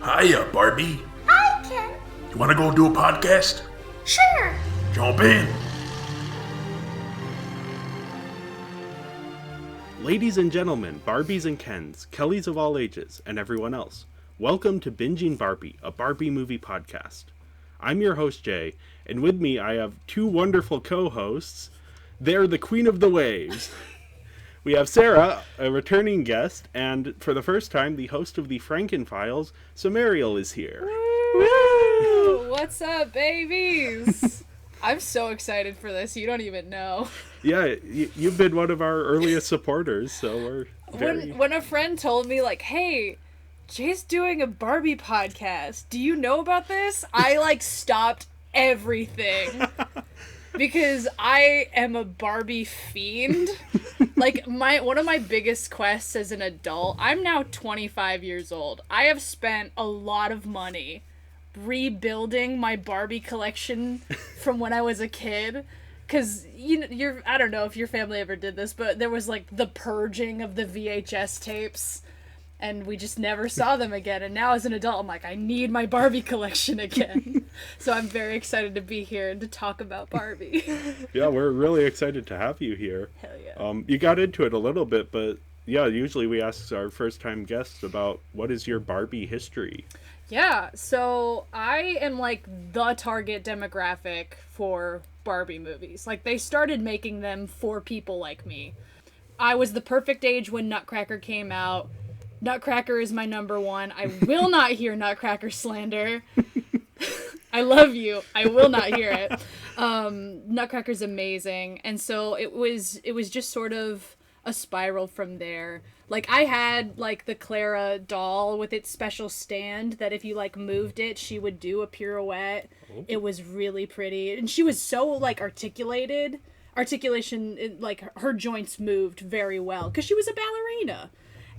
Hiya, Barbie. Hi, Ken. You want to go do a podcast? Sure. Jump in. Ladies and gentlemen, Barbies and Kens, Kellys of all ages, and everyone else, welcome to Binging Barbie, a Barbie movie podcast. I'm your host, Jay, and with me I have two wonderful co-hosts. They're the Queen of the Waves. We have Sarah, a returning guest, and for the first time, the host of the Franken-Files, Samariel, is here. Woo! What's up, babies? I'm so excited for this, you don't even know. Yeah, you've been one of our earliest supporters, so we're very... When a friend told me, like, hey, Jay's doing a Barbie podcast, do you know about this? I, stopped everything. Because I am a Barbie fiend. One of my biggest quests as an adult, I'm now 25 years old. I have spent a lot of money rebuilding my Barbie collection from when I was a kid. Because, I don't know if your family ever did this, but there was, the purging of the VHS tapes. And we just never saw them again. And now as an adult, I'm like, I need my Barbie collection again. So I'm very excited to be here and to talk about Barbie. Yeah, we're really excited to have you here. Hell yeah. You got into it a little bit, but yeah, usually we ask our first-time guests about what is your Barbie history. Yeah, so I am the target demographic for Barbie movies. They started making them for people like me. I was the perfect age when Nutcracker came out. Nutcracker is my number one. I will not hear Nutcracker slander. I love you. I will not hear it. Nutcracker's amazing. And so it was just sort of a spiral from there. I had, the Clara doll with its special stand that if you, moved it, she would do a pirouette. Oh. It was really pretty. And she was so, articulated. Articulation, her joints moved very well. Because she was a ballerina.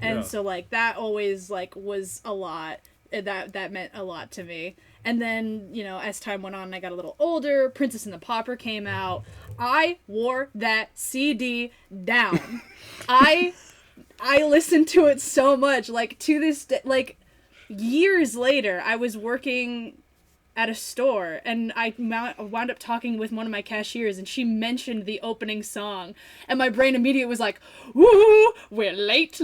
And yeah. So, that always, was a lot. That meant a lot to me. And then, as time went on and I got a little older, Princess and the Pauper came out. I wore that CD down. I listened to it so much. To this day, years later, I was working at a store, and I wound up talking with one of my cashiers, and she mentioned the opening song, and my brain immediately was like, woo, we're late.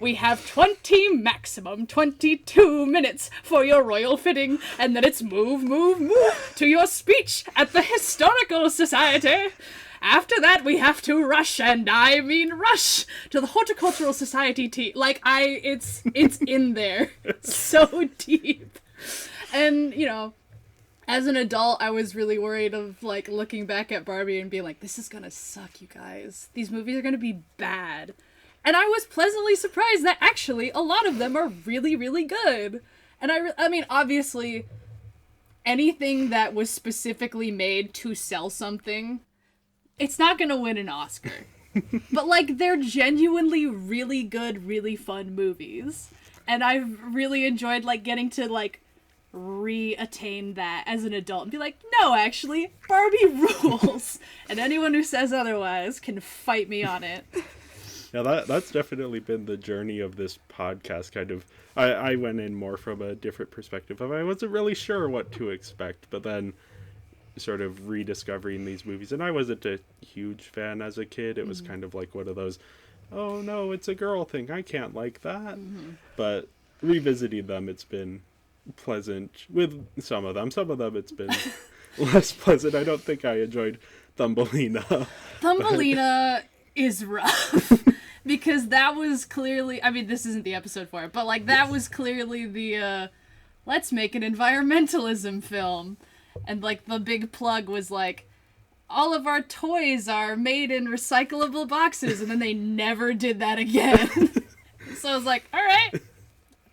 We have maximum 22 minutes for your royal fitting, and then it's move to your speech at the Historical Society. After that, we have to rush, and I mean rush, to the Horticultural Society tea. It's in there. So deep. And, as an adult, I was really worried of, looking back at Barbie and being like, this is gonna suck, you guys. These movies are gonna be bad. And I was pleasantly surprised that actually a lot of them are really, really good. And I mean, obviously, anything that was specifically made to sell something, it's not gonna win an Oscar. But, they're genuinely really good, really fun movies. And I've really enjoyed, getting to, re-attain that as an adult and be like, no, actually, Barbie rules. And anyone who says otherwise can fight me on it. Yeah, that's definitely been the journey of this podcast, kind of. I went in more from a different perspective of I wasn't really sure what to expect, but then sort of rediscovering these movies. And I wasn't a huge fan as a kid. It was kind of like one of those, oh no, it's a girl thing, I can't like that. Mm-hmm. But revisiting them, it's been pleasant with some of them it's been less pleasant. I don't think I enjoyed Thumbelina. Thumbelina is rough because that was clearly, I mean, this isn't the episode for it, but that was clearly the let's make an environmentalism film, and the big plug was all of our toys are made in recyclable boxes, and then they never did that again. So I was like, all right,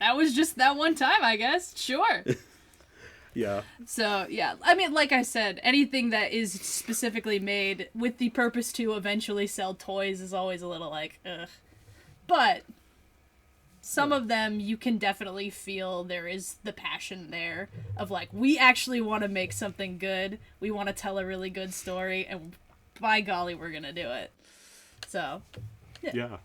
that was just that one time, I guess. Sure. Yeah. So, yeah. I mean, like I said, anything that is specifically made with the purpose to eventually sell toys is always a little ugh. But some of them, you can definitely feel there is the passion there of we actually want to make something good. We want to tell a really good story, and by golly, we're going to do it. So, yeah.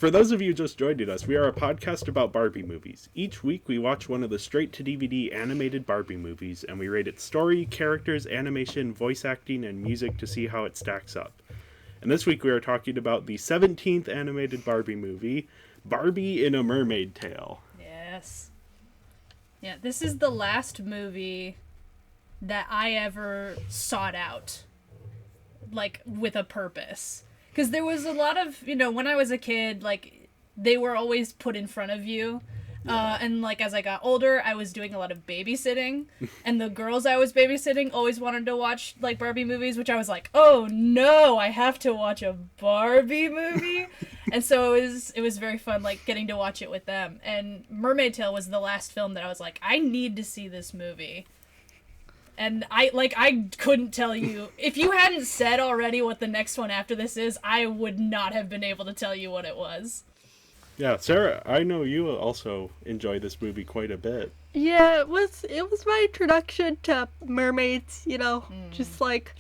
For those of you just joining us, we are a podcast about Barbie movies. Each week we watch one of the straight-to-DVD animated Barbie movies, and we rate its story, characters, animation, voice acting, and music to see how it stacks up. And this week we are talking about the 17th animated Barbie movie, Barbie in a Mermaid Tale. Yes. Yeah, this is the last movie that I ever sought out, like, with a purpose. Because there was a lot of, when I was a kid, like, they were always put in front of you. And, like, as I got older, I was doing a lot of babysitting. And the girls I was babysitting always wanted to watch, like, Barbie movies, which I was like, oh, no, I have to watch a Barbie movie? And so it was very fun, like, getting to watch it with them. And Mermaid Tale was the last film that I was like, I need to see this movie. And I couldn't tell you. If you hadn't said already what the next one after this is, I would not have been able to tell you what it was. Yeah, Sarah, I know you also enjoy this movie quite a bit. Yeah, it was my introduction to mermaids, just like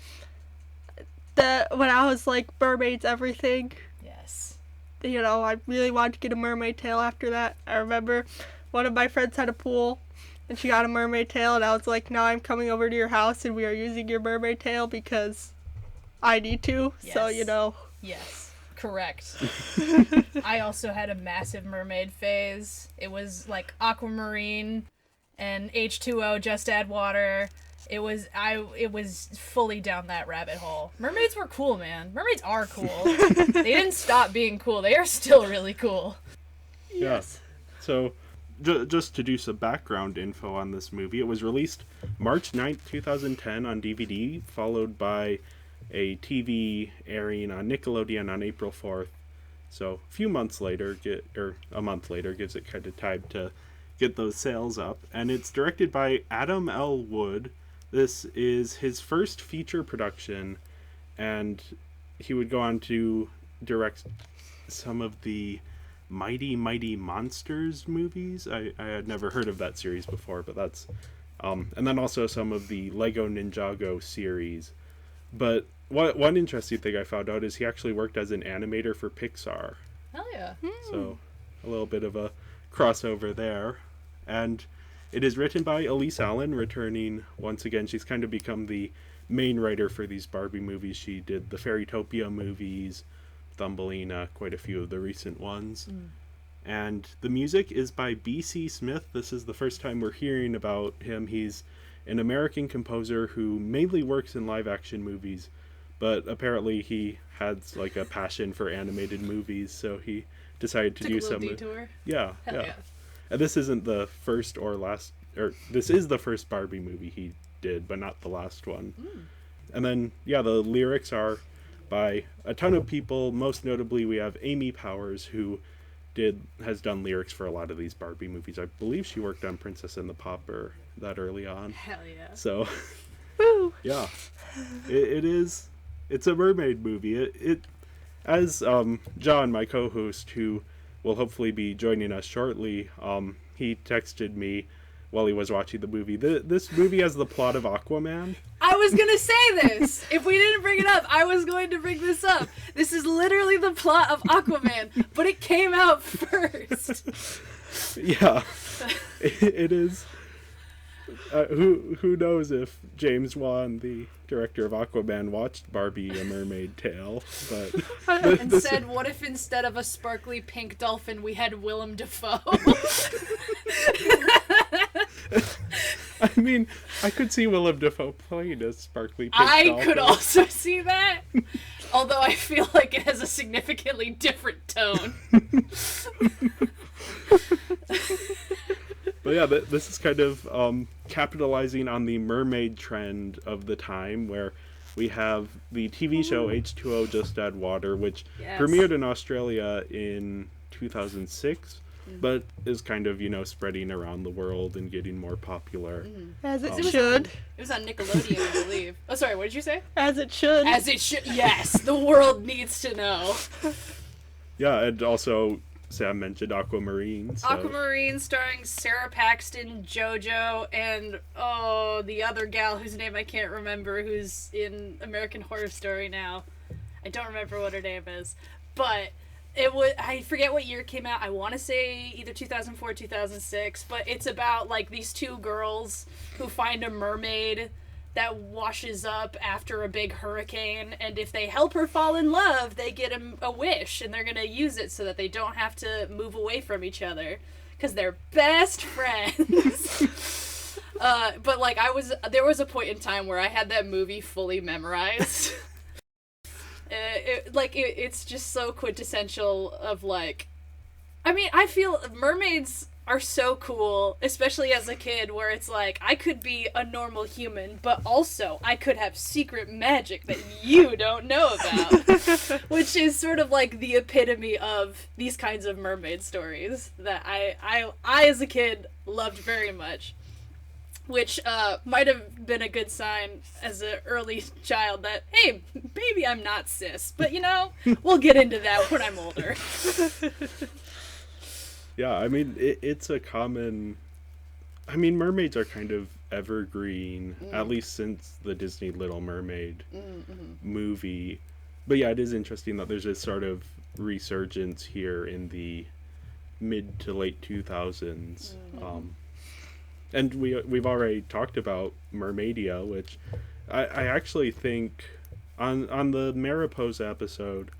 when I was like, mermaids everything. Yes. I really wanted to get a mermaid tail after that. I remember one of my friends had a pool and she got a mermaid tail, and I was like, now I'm coming over to your house and we are using your mermaid tail because I need to. Yes. So, Yes. Correct. I also had a massive mermaid phase. It was like aquamarine and H2O, just add water. It was fully down that rabbit hole. Mermaids were cool, man. Mermaids are cool. They didn't stop being cool. They are still really cool. Yes. Yeah. So, just to do some background info on this movie, it was released March 9th, 2010 on DVD, followed by a TV airing on Nickelodeon on April 4th. So a few months later, a month later, gives it kind of time to get those sales up. And it's directed by Adam L. Wood. This is his first feature production, and he would go on to direct some of the Mighty Mighty Monsters movies. I had never heard of that series before, but that's... and then also some of the Lego Ninjago series. But one interesting thing I found out is he actually worked as an animator for Pixar. Hell yeah. So a little bit of a crossover there. And it is written by Elise Allen, returning once again. She's kind of become the main writer for these Barbie movies. She did the Fairytopia movies, Thumbelina, quite a few of the recent ones. And the music is by B.C. Smith. This is the first time we're hearing about him. He's an American composer who mainly works in live-action movies, but apparently he has like a passion for animated movies, so he decided to do some detour. Yeah. Yeah. And this isn't the first or last, or this is the first Barbie movie he did, but not the last one. And then the lyrics are by a ton of people. Most notably, we have Amy Powers, who has done lyrics for a lot of these Barbie movies. I believe she worked on Princess and the Pauper that early on. Hell yeah. So, Woo. yeah, it's a mermaid movie. It as John, my co-host, who will hopefully be joining us shortly, he texted me while he was watching the movie. This movie has the plot of Aquaman. I was gonna say this. If we didn't bring it up, I was going to bring this up. This is literally the plot of Aquaman, but it came out first. Yeah, it is. Who knows if James Wan, the director of Aquaman, watched Barbie: A Mermaid Tale, but And said, what if instead of a sparkly pink dolphin, we had Willem Dafoe? I mean, I could see Willem Dafoe playing a sparkly pink dolphin. I could also see that, although I feel like it has a significantly different tone. But yeah, this is kind of capitalizing on the mermaid trend of the time, where we have the TV show H2O, Just Add Water, which premiered in Australia in 2006, but is kind of, spreading around the world and getting more popular. As it should. It was on Nickelodeon, I believe. Oh, sorry, what did you say? As it should. As it should. Yes, the world needs to know. Yeah, and also Sam mentioned Aquamarine. So. Aquamarine, starring Sarah Paxton, JoJo, and the other gal whose name I can't remember, who's in American Horror Story now. I don't remember what her name is, but It was, I forget what year it came out. I want to say either 2004 or 2006, but it's about like these two girls who find a mermaid that washes up after a big hurricane, and if they help her fall in love, they get a wish, and they're gonna use it so that they don't have to move away from each other because they're best friends. But like there was a point in time where I had that movie fully memorized. It's just so quintessential of like, I mean, I feel mermaids are so cool, especially as a kid, where it's like, I could be a normal human, but also I could have secret magic that you don't know about. Which is sort of like the epitome of these kinds of mermaid stories that I as a kid loved very much. Which might have been a good sign as an early child that, hey, maybe I'm not cis. But, we'll get into that when I'm older. Yeah, I mean, it's a common... I mean, mermaids are kind of evergreen, at least since the Disney Little Mermaid movie. But yeah, it is interesting that there's this sort of resurgence here in the mid to late 2000s. And we've already talked about Mermaidia, which I actually think on the Mariposa episode,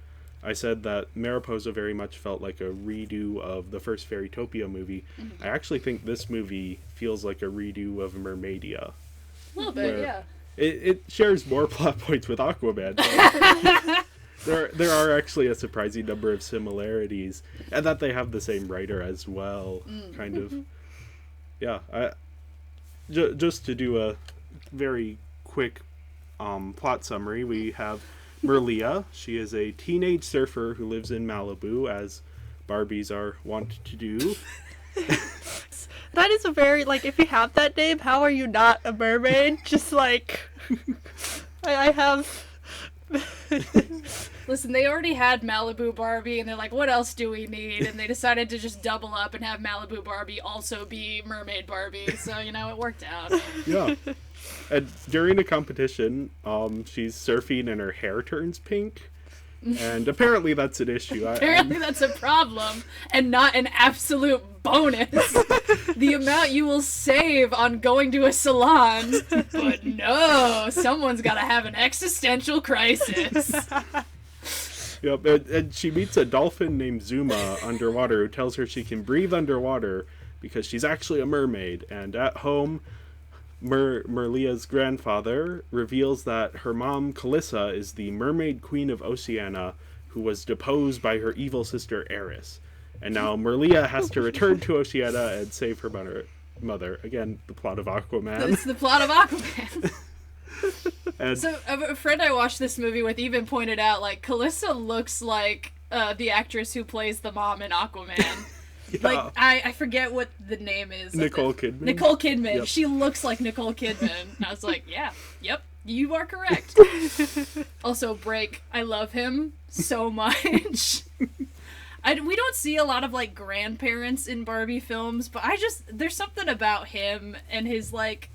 I said that Mariposa very much felt like a redo of the first Fairytopia movie. I actually think this movie feels like a redo of Mermaidia. A little bit, yeah. It shares more plot points with Aquaman. There are actually a surprising number of similarities, and that they have the same writer as well, kind of. Yeah, just to do a very quick plot summary, we have Merlia. She is a teenage surfer who lives in Malibu, as Barbies are wont to do. That is a very, like, if you have that name, how are you not a mermaid? Just like, I have... Listen, they already had Malibu Barbie, and they're like, what else do we need? And they decided to just double up and have Malibu Barbie also be Mermaid Barbie. So, it worked out. Yeah. And during a competition, she's surfing and her hair turns pink. And apparently that's an issue. Apparently that's a problem, and not an absolute bonus. The amount you will save on going to a salon. But no, someone's got to have an existential crisis. Yep, and she meets a dolphin named Zuma underwater who tells her she can breathe underwater because she's actually a mermaid. And at home, Merlia's grandfather reveals that her mom, Calissa, is the mermaid queen of Oceania who was deposed by her evil sister, Eris. And now Merlia has to return to Oceania and save her mother. Again, the plot of Aquaman. It's the plot of Aquaman. And So a friend I watched this movie with even pointed out, like, Calissa looks like the actress who plays the mom in Aquaman. yeah, Like, I forget what the name is. Nicole Kidman. Nicole Kidman. Yep. She looks like Nicole Kidman. And I was like, yep, you are correct. Also, Break, I love him so much. We don't see a lot of, like, grandparents in Barbie films, but there's something about him and his, like,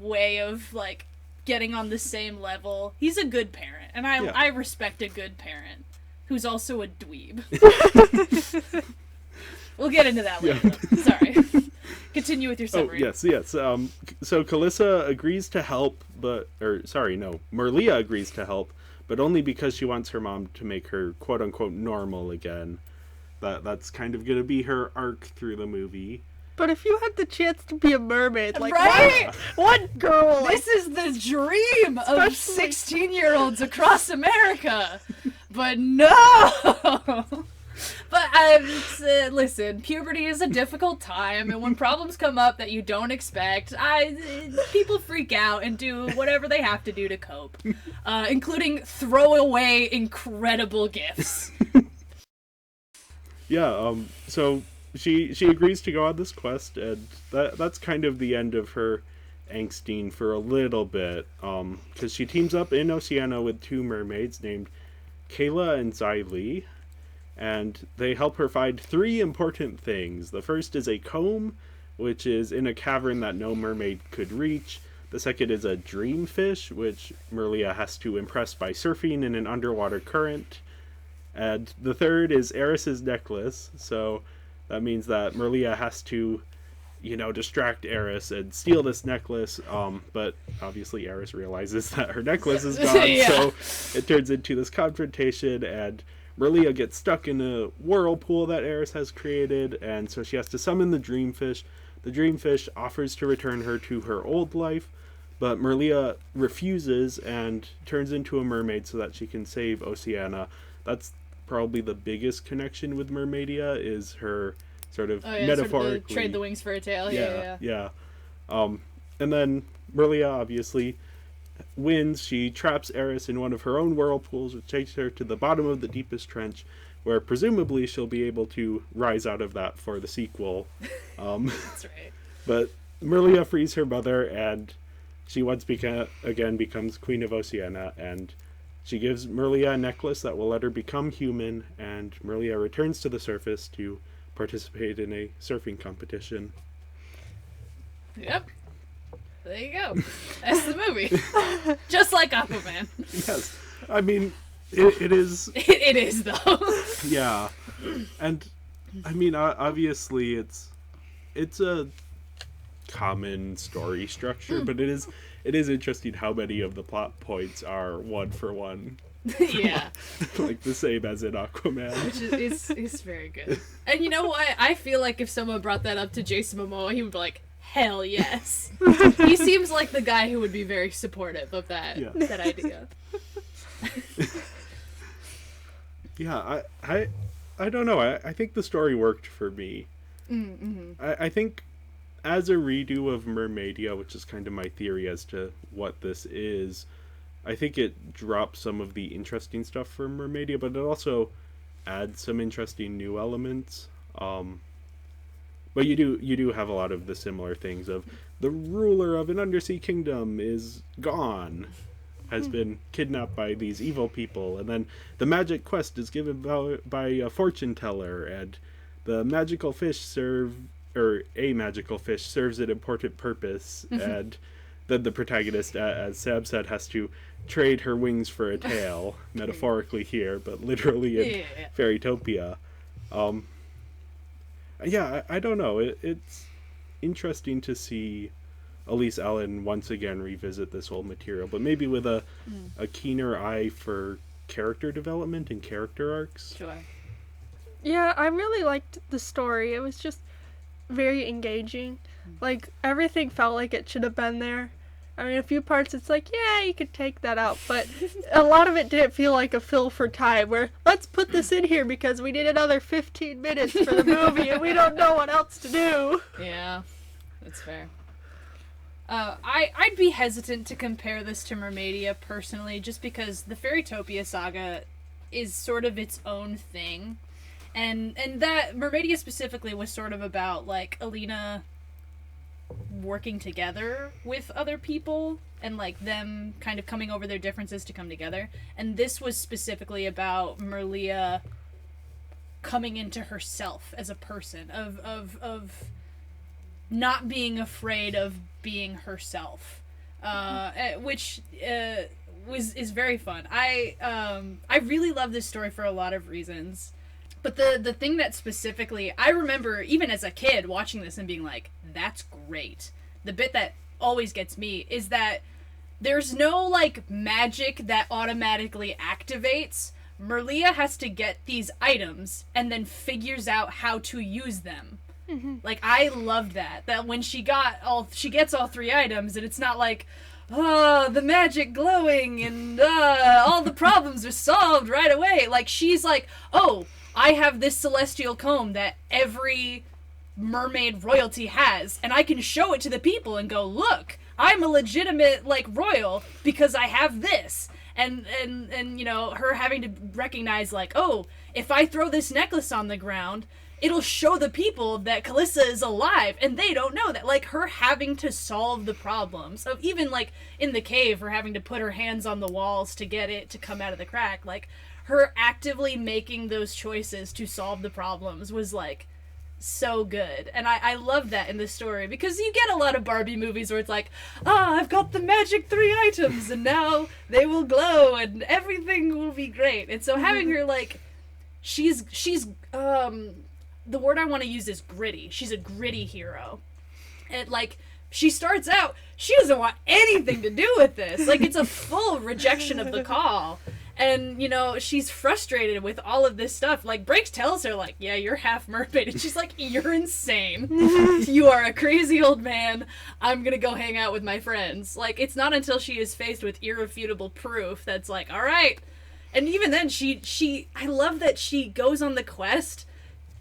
way of, like, getting on the same level. He's a good parent, and I respect a good parent who's also a dweeb. We'll get into that later. Yeah. Sorry. Continue with your summary. Oh, yes. So Calissa agrees to help, Merlia agrees to help, but only because she wants her mom to make her quote-unquote normal again. That's kind of going to be her arc through the movie. But if you had the chance to be a mermaid, like, right? what girl? This is the dream of 16-year-olds across America. But no! But listen, puberty is a difficult time, and when problems come up that you don't expect, people freak out and do whatever they have to do to cope, including throw away incredible gifts. Yeah. So she agrees to go on this quest, and that's kind of the end of her angsting for a little bit, because she teams up in Oceania with two mermaids named Kayla and Xylee. And they help her find three important things. The first is a comb, which is in a cavern that no mermaid could reach. The second is a dream fish, which Merlia has to impress by surfing in an underwater current. And the third is Eris's necklace. So that means that Merlia has to, distract Eris and steal this necklace. But obviously Eris realizes that her necklace is gone. Yeah. So it turns into this confrontation, and Merlia gets stuck in a whirlpool that Eris has created. And so she has to summon the Dreamfish. The Dreamfish offers to return her to her old life, but Merlia refuses and turns into a mermaid so that she can save Oceana. That's probably the biggest connection with Mermaidia, is her sort of metaphorically... Sort of trade the wings for a tail. Yeah. And then Merlia obviously wins. She traps Eris in one of her own whirlpools, which takes her to the bottom of the deepest trench, where presumably she'll be able to rise out of that for the sequel. That's right. But Merlia frees her mother, and she once again becomes Queen of Oceana, and she gives Merlia a necklace that will let her become human, and Merlia returns to the surface to participate in a surfing competition. Yep. There you go. That's the movie. Just like Aquaman. Yes. I mean, it is... It is, though. Yeah. And, I mean, obviously it's a common story structure, but it is interesting how many of the plot points are one for one. Yeah. Like the same as in Aquaman. Which is very good. And you know what? I feel like if someone brought that up to Jason Momoa, he would be like, hell yes. He seems like the guy who would be very supportive of that idea. Yeah, I don't know. I think the story worked for me. Mm-hmm. I think as a redo of Mermaidia, which is kind of my theory as to what this is, I think it drops some of the interesting stuff from Mermaidia, but it also adds some interesting new elements. But you do have a lot of the similar things of the ruler of an undersea kingdom is gone, has been kidnapped by these evil people, and then the magic quest is given by a fortune teller, and the magical fish a magical fish serves an important purpose, and then the protagonist, as Sam said, has to trade her wings for a tail, metaphorically here, but literally in Fairytopia. Yeah, I don't know. It's interesting to see Elise Ellen once again revisit this old material, but maybe with a keener eye for character development and character arcs. Sure. Yeah, I really liked the story. It was just very engaging. Like, everything felt like it should have been there. I mean, a few parts it's like, yeah, you could take that out, but a lot of it didn't feel like a fill for time, where let's put this in here because we need another 15 minutes for the movie and we don't know what else to do. Yeah, that's fair. I'd be hesitant to compare this to Mermaidia personally, just because the Fairytopia saga is sort of its own thing. And that Mermaidia specifically was sort of about, like, Alina working together with other people and, like, them kind of coming over their differences to come together. And this was specifically about Merlia coming into herself as a person, of not being afraid of being herself, which is very fun. I really love this story for a lot of reasons. But the thing that specifically, I remember even as a kid watching this and being like, that's great. The bit that always gets me is that there's no, like, magic that automatically activates. Merlia has to get these items and then figures out how to use them. Mm-hmm. Like, I loved that when she gets all three items, and it's not like, oh, the magic glowing and all the problems are solved right away. Like, she's like, oh, I have this celestial comb that every mermaid royalty has, and I can show it to the people and go, look, I'm a legitimate, like, royal because I have this. And you know, her having to recognize, like, oh, if I throw this necklace on the ground, it'll show the people that Calissa is alive, and they don't know that. Like, her having to solve the problems of, even, like, in the cave, her having to put her hands on the walls to get it to come out of the crack, like, her actively making those choices to solve the problems was, like, so good. And I love that in this story, because you get a lot of Barbie movies where it's like, I've got the magic 3 items and now they will glow and everything will be great. And so having her, like, the word I want to use is gritty. She's a gritty hero. And, like, she starts out, she doesn't want anything to do with this. Like, it's a full rejection of the call. And, you know, she's frustrated with all of this stuff. Like, Briggs tells her, like, yeah, you're half mermaid. And she's like, you're insane. You are a crazy old man. I'm gonna go hang out with my friends. Like, it's not until she is faced with irrefutable proof that's like, all right. And even then, I love that she goes on the quest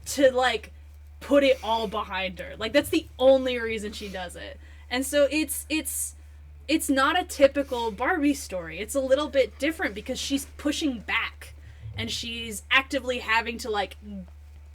to, like, put it all behind her. Like, that's the only reason she does it. And so it's not a typical Barbie story. It's a little bit different because she's pushing back and she's actively having to, like,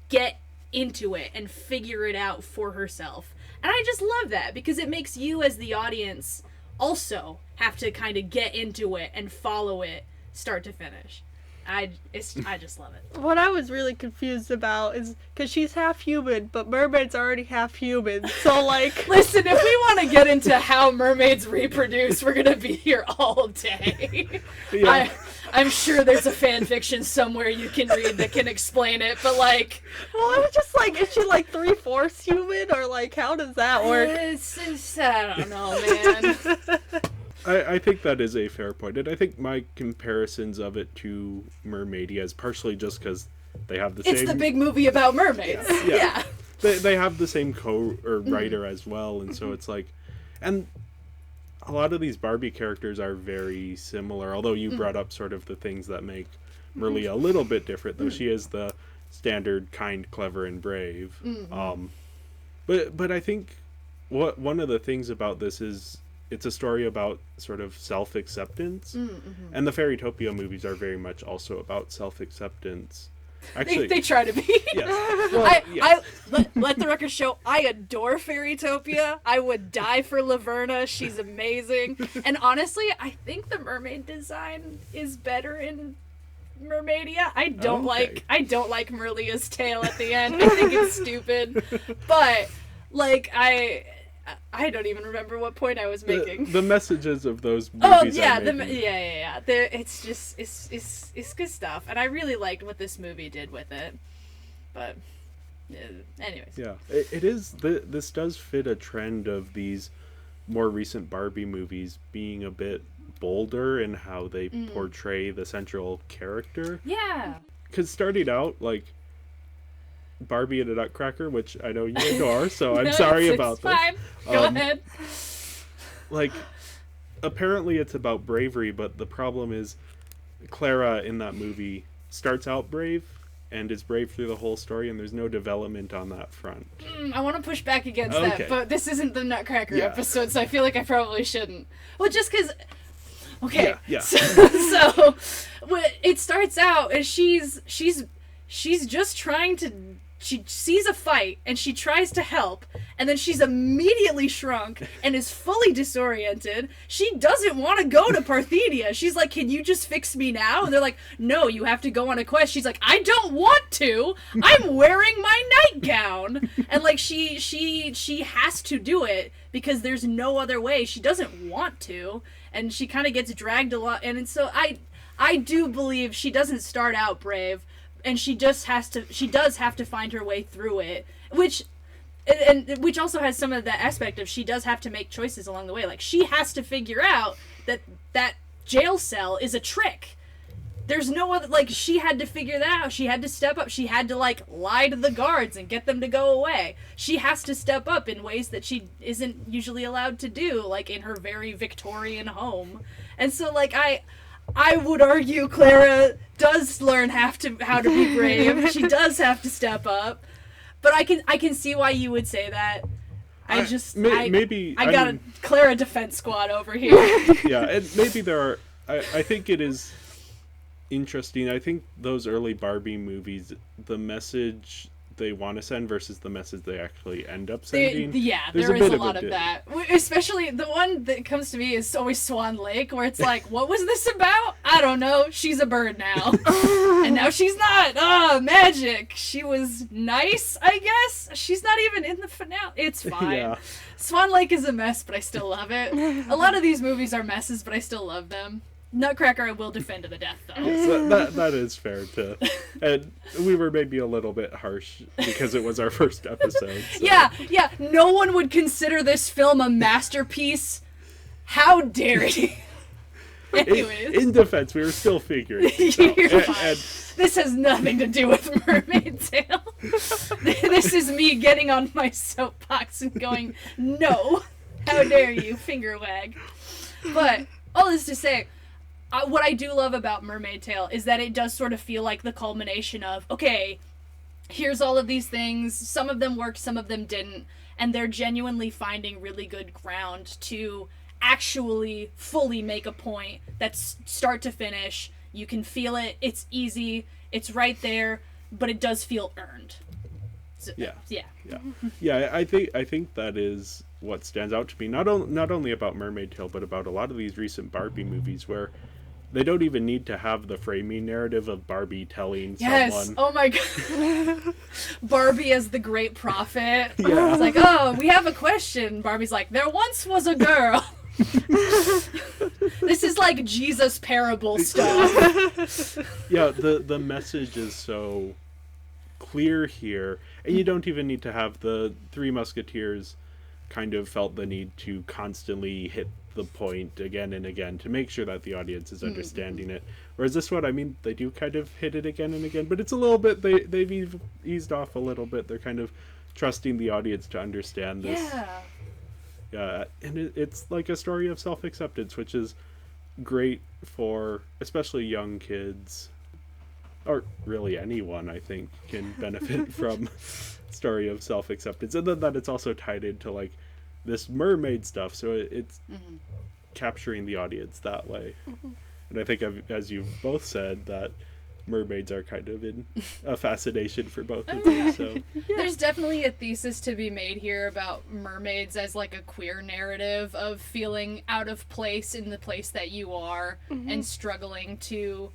get into it and figure it out for herself. And I just love that because it makes you as the audience also have to kind of get into it and follow it start to finish. I just love it. What I was really confused about is because she's half human, but Mermaid's already half human. So, like, listen, if we want to get into how mermaids reproduce, we're gonna be here all day. Yeah. I'm sure there's a fan fiction somewhere you can read that can explain it, but, like, well, I was just like, is she like 3/4 human, or like how does that work? I don't know, man. I think that is a fair point, and I think my comparisons of it to Mermaidia is partially just because they have the same... It's the big movie about mermaids. Yeah. They have the same writer as well, and so it's like... And a lot of these Barbie characters are very similar, although you brought up sort of the things that make Merly a little bit different, though she is the standard kind, clever, and brave. But I think one of the things about this is it's a story about sort of self-acceptance, and the Fairytopia movies are very much also about self-acceptance. Actually, they try to be. Yes. Well, Let the record show, I adore Fairytopia. I would die for Laverna. She's amazing. And honestly, I think the mermaid design is better in Mermaidia. I don't like Merlia's tail at the end. I think it's stupid. But, like, I don't even remember what point I was making. The messages of those movies. Yeah. It's just it's good stuff, and I really liked what this movie did with it. But, anyways. Yeah, it is. This does fit a trend of these more recent Barbie movies being a bit bolder in how they portray the central character. Yeah. Because starting out, like, Barbie and the Nutcracker, which I know you adore, so I'm sorry about this. Fine. Go ahead. Like, apparently it's about bravery, but the problem is Clara in that movie starts out brave and is brave through the whole story, and there's no development on that front. I want to push back against that, but this isn't the Nutcracker episode, so I feel like I probably shouldn't. Well, just because... Okay. Yeah. So it starts out as she's just trying to... She sees a fight, and she tries to help, and then she's immediately shrunk and is fully disoriented. She doesn't want to go to Parthenia. She's like, can you just fix me now? And they're like, no, you have to go on a quest. She's like, I don't want to. I'm wearing my nightgown. And, like, she has to do it because there's no other way. She doesn't want to, and she kind of gets dragged a lot. And so I do believe she doesn't start out brave. And she does have to find her way through it, which also has some of the aspect of she does have to make choices along the way. Like, she has to figure out that jail cell is a trick. There's no other, like, she had to figure that out. She had to step up. She had to, like, lie to the guards and get them to go away. She has to step up in ways that she isn't usually allowed to do, like in her very Victorian home. And so, like, I would argue Clara does learn how to be brave. She does have to step up, but I can see why you would say that. I got a Clara defense squad over here. Yeah, and maybe there are. I think it is interesting. I think those early Barbie movies, the message they want to send versus the message they actually end up sending. There is a lot of that. Especially the one that comes to me is always Swan Lake, where it's like, what was this about? I don't know. She's a bird now. And now she's not. Oh, magic. She was nice, I guess. She's not even in the finale. It's fine. Yeah. Swan Lake is a mess, but I still love it. A lot of these movies are messes, but I still love them. Nutcracker I will defend to the death, though. So that is fair too. And we were maybe a little bit harsh because it was our first episode. So. Yeah, no one would consider this film a masterpiece. How dare you? Anyways. In defense, we were still figuring it out. And this has nothing to do with Mermaid Tale. This is me getting on my soapbox and going, no, how dare you, finger wag. But all this to say, what I do love about Mermaid Tale is that it does sort of feel like the culmination of, okay, here's all of these things, some of them worked, some of them didn't, and they're genuinely finding really good ground to actually fully make a point that's start to finish. You can feel it, it's easy, it's right there, but it does feel earned. So, yeah. I think that is what stands out to me, not only about Mermaid Tale, but about a lot of these recent Barbie movies where they don't even need to have the framing narrative of Barbie telling someone. Oh my god. Barbie as the great prophet. Yeah. It's like, oh, we have a question. Barbie's like, there once was a girl. This is like Jesus parable stuff. Yeah, the message is so clear here, and you don't even need to have the Three Musketeers kind of felt the need to constantly hit the point again and again to make sure that the audience is understanding it. Whereas this one, I mean, they do kind of hit it again and again, but it's a little bit, they've eased off a little bit. They're kind of trusting the audience to understand this. Yeah, and it's like a story of self-acceptance, which is great for especially young kids, or really anyone, I think, can benefit from story of self-acceptance. And then that it's also tied into like this mermaid stuff, so it's capturing the audience that way. And I think, as you've both said, that mermaids are kind of in a fascination for both of you. So there's definitely a thesis to be made here about mermaids as like a queer narrative of feeling out of place in the place that you are and struggling to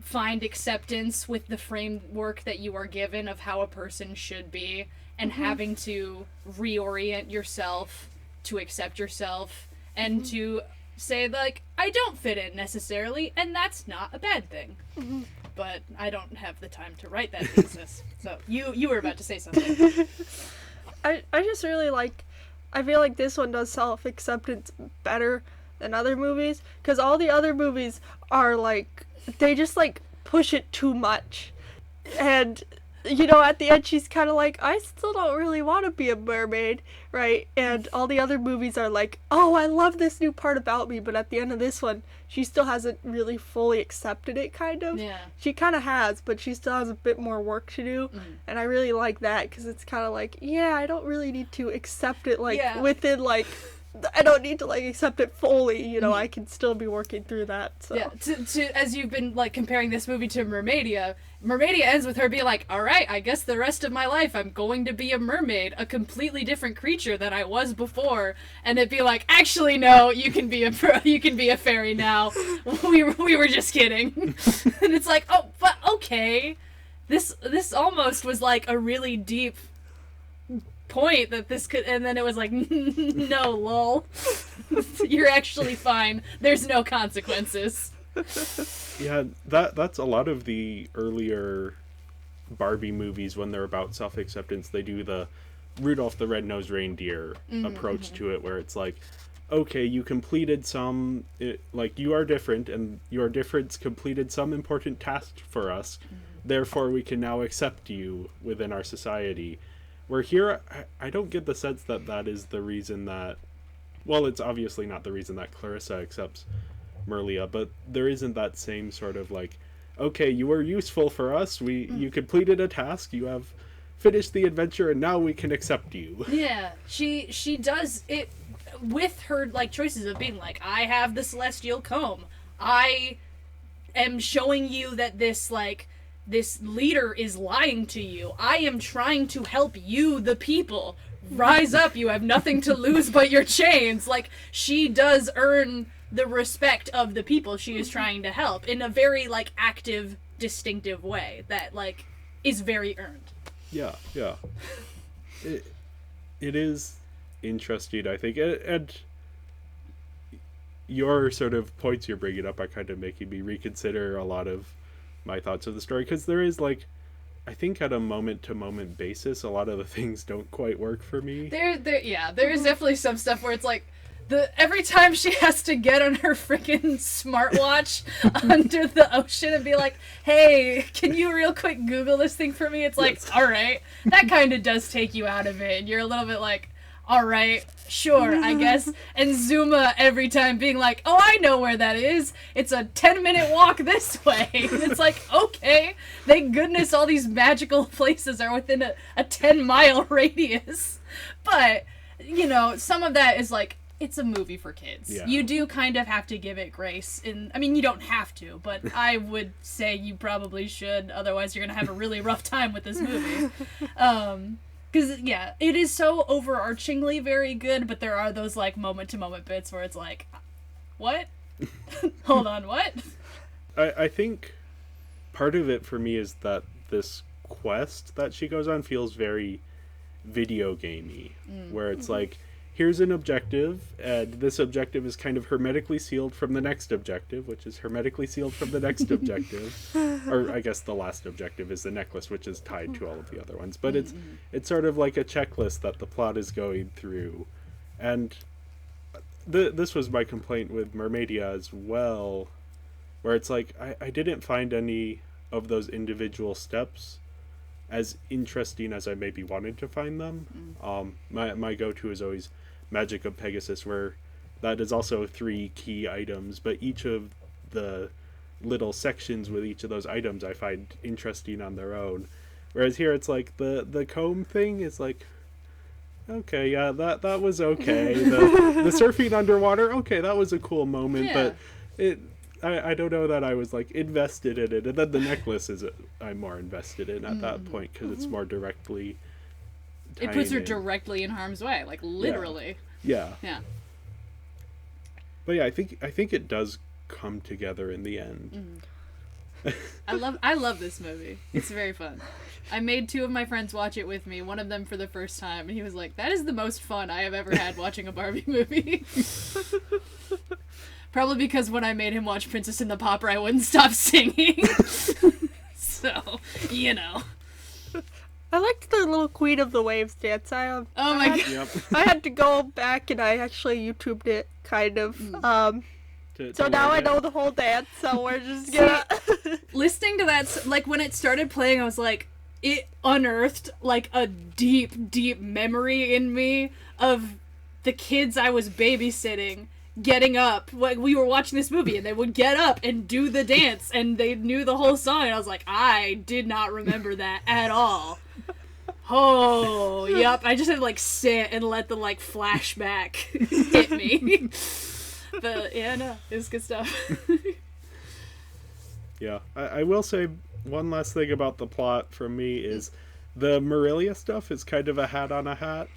find acceptance with the framework that you are given of how a person should be, and having to reorient yourself to accept yourself and to say, like, I don't fit in necessarily, and that's not a bad thing. But I don't have the time to write that thesis. So you were about to say something. I just really I feel like this one does self-acceptance better than other movies, because all the other movies are like, they just like push it too much. And you know, at the end she's kind of like, I still don't really want to be a mermaid, right? And all the other movies are like, oh, I love this new part about me, but at the end of this one she still hasn't really fully accepted it, kind of. Yeah. She kind of has, but she still has a bit more work to do. And I really like that, because it's kind of like, yeah, I don't really need to accept it like within like, I don't need to like accept it fully, you know. I can still be working through that. So yeah, to as you've been like comparing this movie to Mermaidia ends with her being like, all right, I guess the rest of my life I'm going to be a mermaid, a completely different creature than I was before. And it'd be like, actually no, you can be a fairy now. We were just kidding. And it's like, oh, but okay, this almost was like a really deep point that this could, and then it was like, no, lol. You're actually fine. There's no consequences. yeah, that's a lot of the earlier Barbie movies. When they're about self-acceptance, they do the Rudolph the Red-Nosed Reindeer approach to it, where it's like, okay, you completed like, you are different, and your difference completed some important task for us, therefore we can now accept you within our society. Where here, I don't get the sense that that is the reason that, well, it's obviously not the reason that Clarissa accepts Merlia, but there isn't that same sort of like, okay, you were useful for us, you completed a task, you have finished the adventure, and now we can accept you. Yeah, she does it with her like choices of being like, I have the celestial comb, I am showing you that this leader is lying to you. I am trying to help you, the people. Rise up, you have nothing to lose but your chains. Like, she does earn the respect of the people she is trying to help in a very, like, active, distinctive way that, like, is very earned. Yeah. It is interesting, I think. And your sort of points you're bringing up are kind of making me reconsider a lot of my thoughts of the story, because there is like, I think at a moment to moment basis, a lot of the things don't quite work for me. There is definitely some stuff where it's like, every time she has to get on her freaking smartwatch under the ocean and be like, hey, can you real quick Google this thing for me? It's like, yes. All right, that kind of does take you out of it. And you're a little bit like, all right, sure, I guess. And Zuma every time being like, oh, I know where that is. It's a 10-minute walk this way. And it's like, okay, thank goodness all these magical places are within a 10-mile radius. But, you know, some of that is like, it's a movie for kids. Yeah. You do kind of have to give it grace. I mean, you don't have to, but I would say you probably should. Otherwise, you're going to have a really rough time with this movie. Because, yeah, it is so overarchingly very good, but there are those, like, moment-to-moment bits where it's like, what? Hold on, what? I think part of it for me is that this quest that she goes on feels very video gamey, where it's like, here's an objective, and this objective is kind of hermetically sealed from the next objective, which is hermetically sealed from the next objective. Or I guess the last objective is the necklace, which is tied to all of the other ones. But it's sort of like a checklist that the plot is going through. And this was my complaint with Mermaidia as well, where it's like, I didn't find any of those individual steps as interesting as I maybe wanted to find them. My go-to is always Magic of Pegasus, where that is also 3 key items, but each of the little sections with each of those items I find interesting on their own. Whereas here it's like the comb thing is like, okay, yeah, that was okay. The surfing underwater, okay, that was a cool moment, yeah. But I don't know that I was like invested in it. And then the necklace I'm more invested in at that point, because it's more directly it puts her directly in harm's way, like literally. Yeah. Yeah. But yeah, I think it does come together in the end. I love this movie. It's very fun. I made 2 of my friends watch it with me, one of them for the first time, and he was like, that is the most fun I have ever had watching a Barbie movie. Probably because when I made him watch Princess and the Pauper, I wouldn't stop singing. So, you know. I liked the little Queen of the Waves dance. Oh my god. Yep. I had to go back and I actually YouTubed it, kind of. So now I know the whole dance, so we're just gonna... Listening to that, like, when it started playing, I was like, it unearthed, like, a deep, deep memory in me of the kids I was babysitting getting up. Like, we were watching this movie, and they would get up and do the dance, and they knew the whole song, and I was like, I did not remember that at all. Oh, yep. I just had to, like, sit and let the, like, flashback hit me. But, yeah, no, it was good stuff. Yeah. I will say one last thing about the plot from me is the Marilia stuff is kind of a hat on a hat.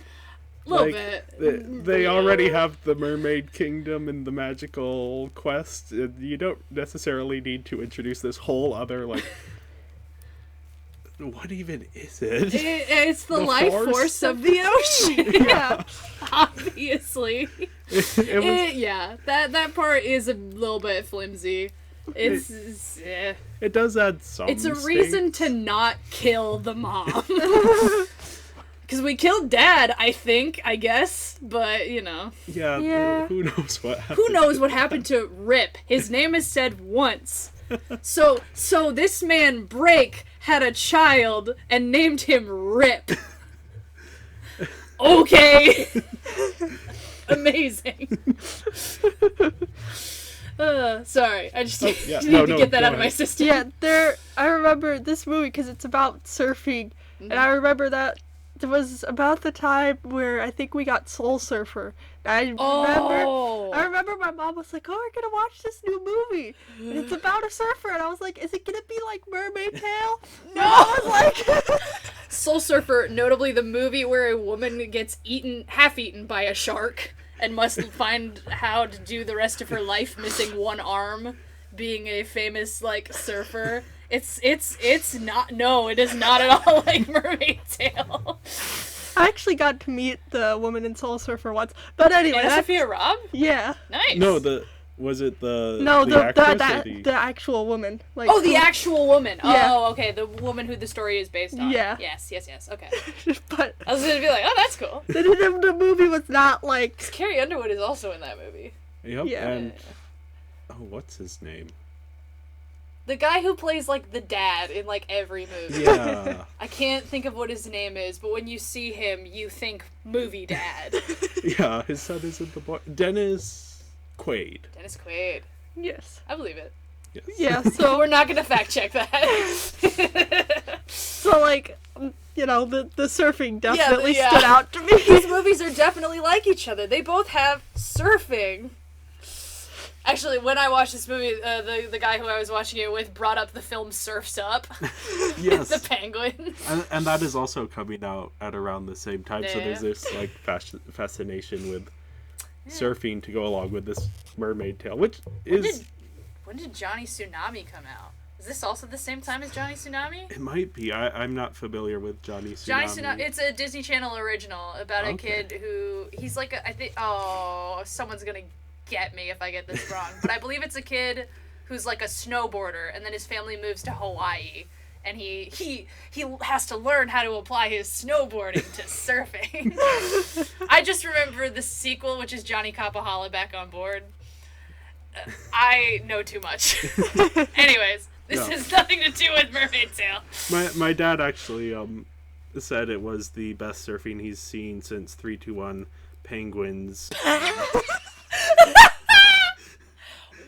A little bit. They already have the Mermaid Kingdom and the magical quest. You don't necessarily need to introduce this whole other, like... What even is it? It's the life force of the ocean. Yeah. Obviously. Yeah, that part is a little bit flimsy. It does add some It's a reason to not kill the mom. Because we killed Dad, I guess. But, you know. Yeah. Who knows what happened? Who knows what happened to Rip? His name is said once. So this man, Break, had a child and named him Rip. Okay. Amazing. Sorry, I just need to get that out of my system. Yeah, I remember this movie because it's about surfing, and I remember that it was about the time where I think we got Soul Surfer. I remember my mom was like, "Oh, we're gonna watch this new movie, and it's about a surfer." And I was like, "Is it gonna be like Mermaid Tale?" No, I was like, Soul Surfer, notably the movie where a woman gets half-eaten by a shark and must find how to do the rest of her life missing one arm, being a famous like surfer. It's not. No, it is not at all like Mermaid Tale. I actually got to meet the woman in Soul Surfer once, but anyway. Sophia Robb? Yeah. Nice. No, the Was it the No, the actress or the actual woman. Like, Oh, the actual woman. Yeah. Oh, okay, the woman who the story is based on. Yeah. Yes. Okay. But I was gonna be like, oh, that's cool. the movie was not like. Carrie Underwood is also in that movie. Yep. Yeah. And what's his name? The guy who plays like the dad in like every movie. Yeah. I can't think of what his name is, but when you see him, you think movie dad. Yeah, his son is in the boy. Dennis Quaid. Dennis Quaid. Yes. I believe it. Yes. Yeah. So We're not gonna fact check that. so like the surfing definitely yeah. stood out to me. These movies are definitely like each other. They both have surfing. Actually, when I watched this movie, the guy who I was watching it with brought up the film Surf's Up. Yes. The Penguin. And that is also coming out at around the same time. So Yeah. there's this like fascination with surfing to go along with this Mermaid Tale, which is When did Johnny Tsunami come out? Is this also the same time as Johnny Tsunami? it might be. I'm not familiar with Johnny Tsunami. Johnny Tsunami. It's a Disney Channel original about a kid who he's like someone's gonna get me if I get this wrong, but I believe it's a kid who's like a snowboarder, and then his family moves to Hawaii, and he has to learn how to apply his snowboarding to surfing. I just remember the sequel, which is Johnny Capahala Back on Board. I know too much. Anyways, this has nothing to do with Mermaid Tale. My dad actually said it was the best surfing he's seen since 321 Penguins.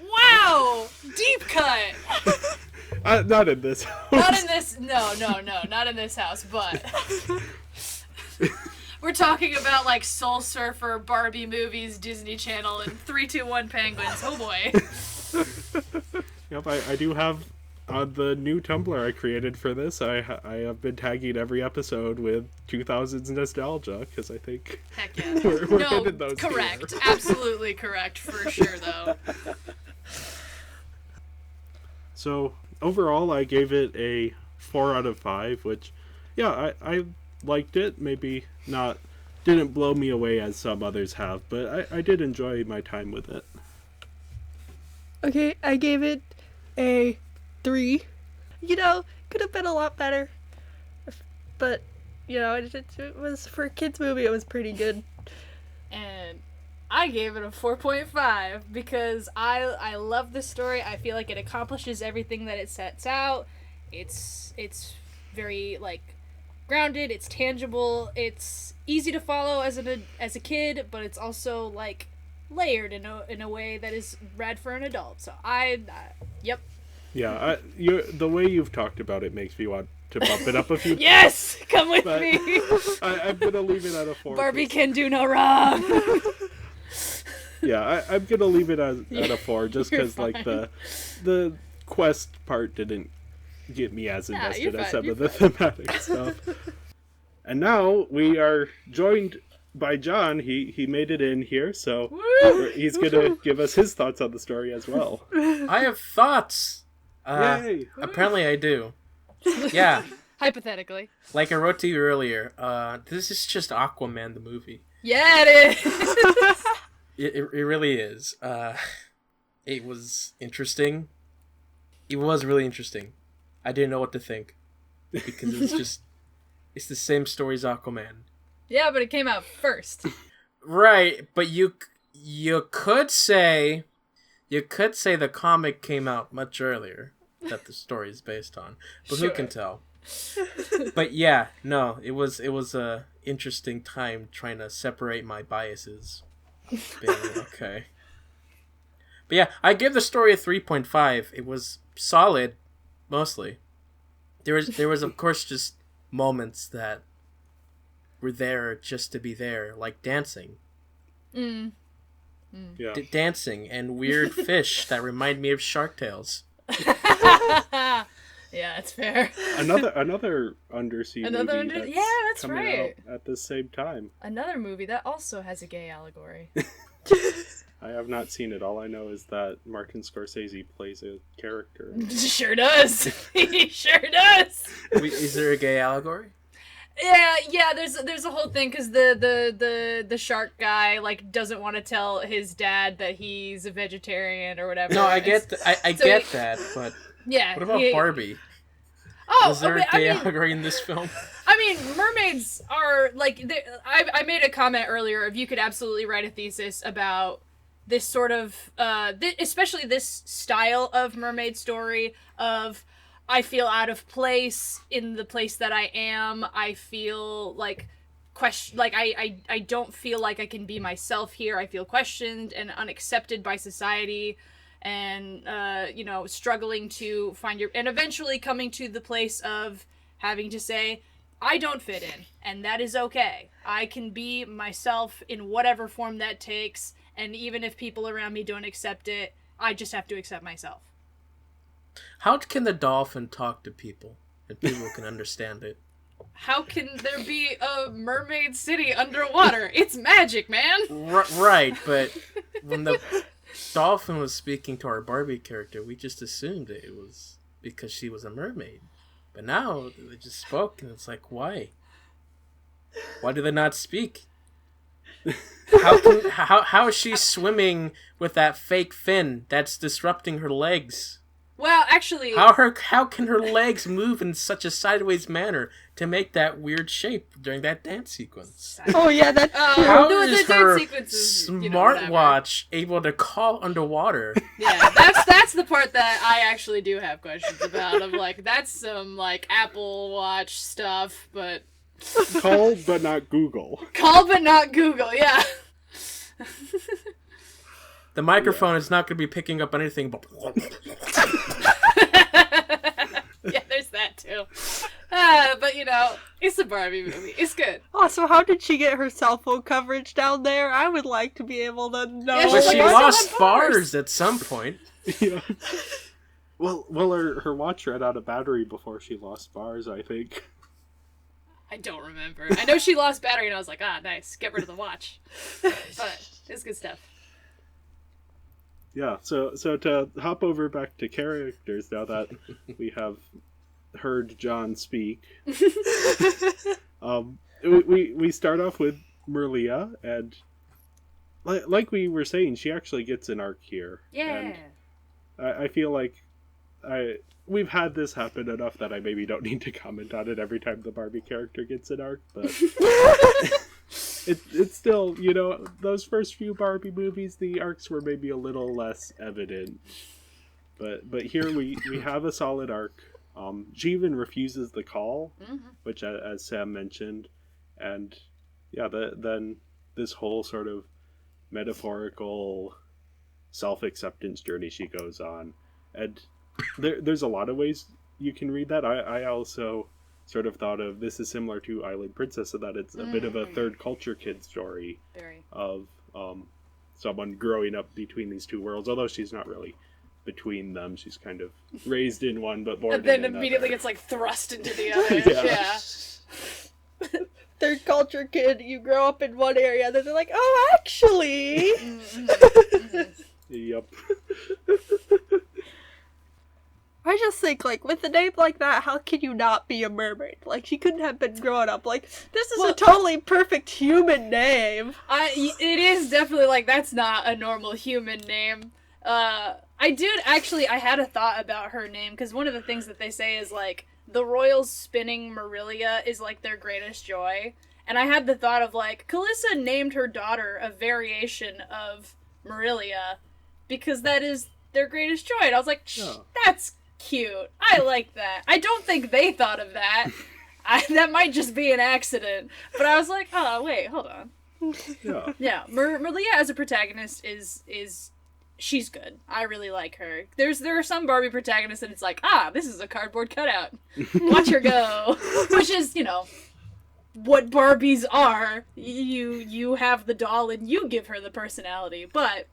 Wow! Deep cut! Not in this house. Not in this, no, not in this house, but... We're talking about, like, Soul Surfer, Barbie movies, Disney Channel, and 321 Penguins. Oh, boy. Yep, I do have on the new Tumblr I created for this. I have been tagging every episode with 2000s nostalgia because I think Heck yeah. we're No, headed those correct. here. Absolutely correct, for sure, though. So overall, I gave it a 4 out of 5, which, yeah, I liked it. Maybe not, didn't blow me away as some others have, but I did enjoy my time with it. Okay, I gave it a 3. Could have been a lot better, but it was for a kids movie. It was pretty good. And I gave it a 4.5 because I love this story. I feel like it accomplishes everything that it sets out. It's very like grounded, it's tangible, it's easy to follow as a kid, but it's also like layered in a way that is rad for an adult. So yep. Yeah, the way you've talked about it makes me want to bump it up a few. Yes, come with But me. I'm gonna leave it at a 4. Barbie can do no wrong. Yeah, I'm gonna leave it at a 4 just You're because like fine. the quest part didn't get me as you're invested as fine, some you're of the thematic stuff. And now we are joined by John. He made it in here, so he's gonna give us his thoughts on the story as well. I have thoughts. Yay! Apparently I do. Yeah, Hypothetically. like I wrote to you earlier, this is just Aquaman the movie. Yeah, it is. It really is. It was interesting. It was really interesting. I didn't know what to think. Because it was just... It's the same story as Aquaman. Yeah, but it came out first. Right, but you could say... You could say the comic came out much earlier that the story is based on. But Sure. who can tell? But yeah, no, it was a interesting time trying to separate my biases. Okay. But yeah, I give the story a 3.5. It was solid, mostly. There was of course just moments that were there just to be there, like dancing. Yeah. Dancing and weird fish that remind me of shark tales. Yeah, that's fair. Another undersea Another movie under- that's yeah, that's coming right. out at the same time. Another movie that also has a gay allegory. I have not seen it. All I know is that Martin Scorsese plays a character. Sure does. He sure does. Is there a gay allegory? Yeah. There's a whole thing because the shark guy like doesn't want to tell his dad that he's a vegetarian or whatever. No, I get that, but yeah. what about Barbie? Oh, Was there okay, a gay allegory in this film? I mean, mermaids are like. I made a comment earlier of you could absolutely write a thesis about this sort of, especially this style of mermaid story of. I feel out of place in the place that I am. I feel like I don't feel like I can be myself here. I feel questioned and unaccepted by society, and struggling to find and eventually coming to the place of having to say I don't fit in, and that is okay. I can be myself in whatever form that takes, and even if people around me don't accept it, I just have to accept myself. How can the dolphin talk to people and people can understand it? How can there be a mermaid city underwater? It's magic, man! Right, but when the dolphin was speaking to our Barbie character, we just assumed that it was because she was a mermaid. But now they just spoke, and it's like, why? Why do they not speak? How is she swimming with that fake fin that's disrupting her legs? Well, actually... How can her legs move in such a sideways manner to make that weird shape during that dance sequence? Oh yeah, that. How the is dance her sequences, smartwatch able to call underwater? Yeah, that's the part that I actually do have questions about. Of like, that's some like Apple Watch stuff, but Call but not Google. call but not Google. Yeah. The microphone is not going to be picking up anything but... Yeah, there's that too. But it's a Barbie movie. It's good. Oh, so how did she get her cell phone coverage down there? I would like to be able to know. Yeah, But she's she like, lost bars at some point. Yeah. Well, her watch ran out of battery before she lost bars, I think. I don't remember. I know she lost battery, and I was like, nice, get rid of the watch. But it's good stuff. Yeah, so to hop over back to characters now that we have heard John speak, we start off with Merlia, and like we were saying, she actually gets an arc here. Yeah. And I feel like we've had this happen enough that I maybe don't need to comment on it every time the Barbie character gets an arc, but it's still, those first few Barbie movies, the arcs were maybe a little less evident. But here we have a solid arc. She even refuses the call, which, as Sam mentioned, and yeah, then this whole sort of metaphorical self-acceptance journey she goes on, and there's a lot of ways you can read that. I also sort of thought of this is similar to Island Princess, so that it's a bit of a third culture kid story. Very. Of someone growing up between these two worlds, although she's not really between them. She's kind of raised in one but born And then in immediately another. gets like thrust into the other. Yeah. Third culture kid, you grow up in one area, then they're like, oh, actually. Yep. I just think, like, with a name like that, how can you not be a mermaid? Like, she couldn't have been growing up. Like, this is a totally perfect human name. It is definitely like that's not a normal human name. I had a thought about her name because one of the things that they say is like the royals spinning Marilia is like their greatest joy, and I had the thought of like Calissa named her daughter a variation of Marilia because that is their greatest joy, and I was like, that's cute. I like that. I don't think they thought of that. That might just be an accident, but I was like, oh wait, hold on. Yeah, Marilia as a protagonist is she's good. I really like her. There are some Barbie protagonists and it's like, this is a cardboard cutout. Watch her go. Which is, what Barbies are. You have the doll and you give her the personality. But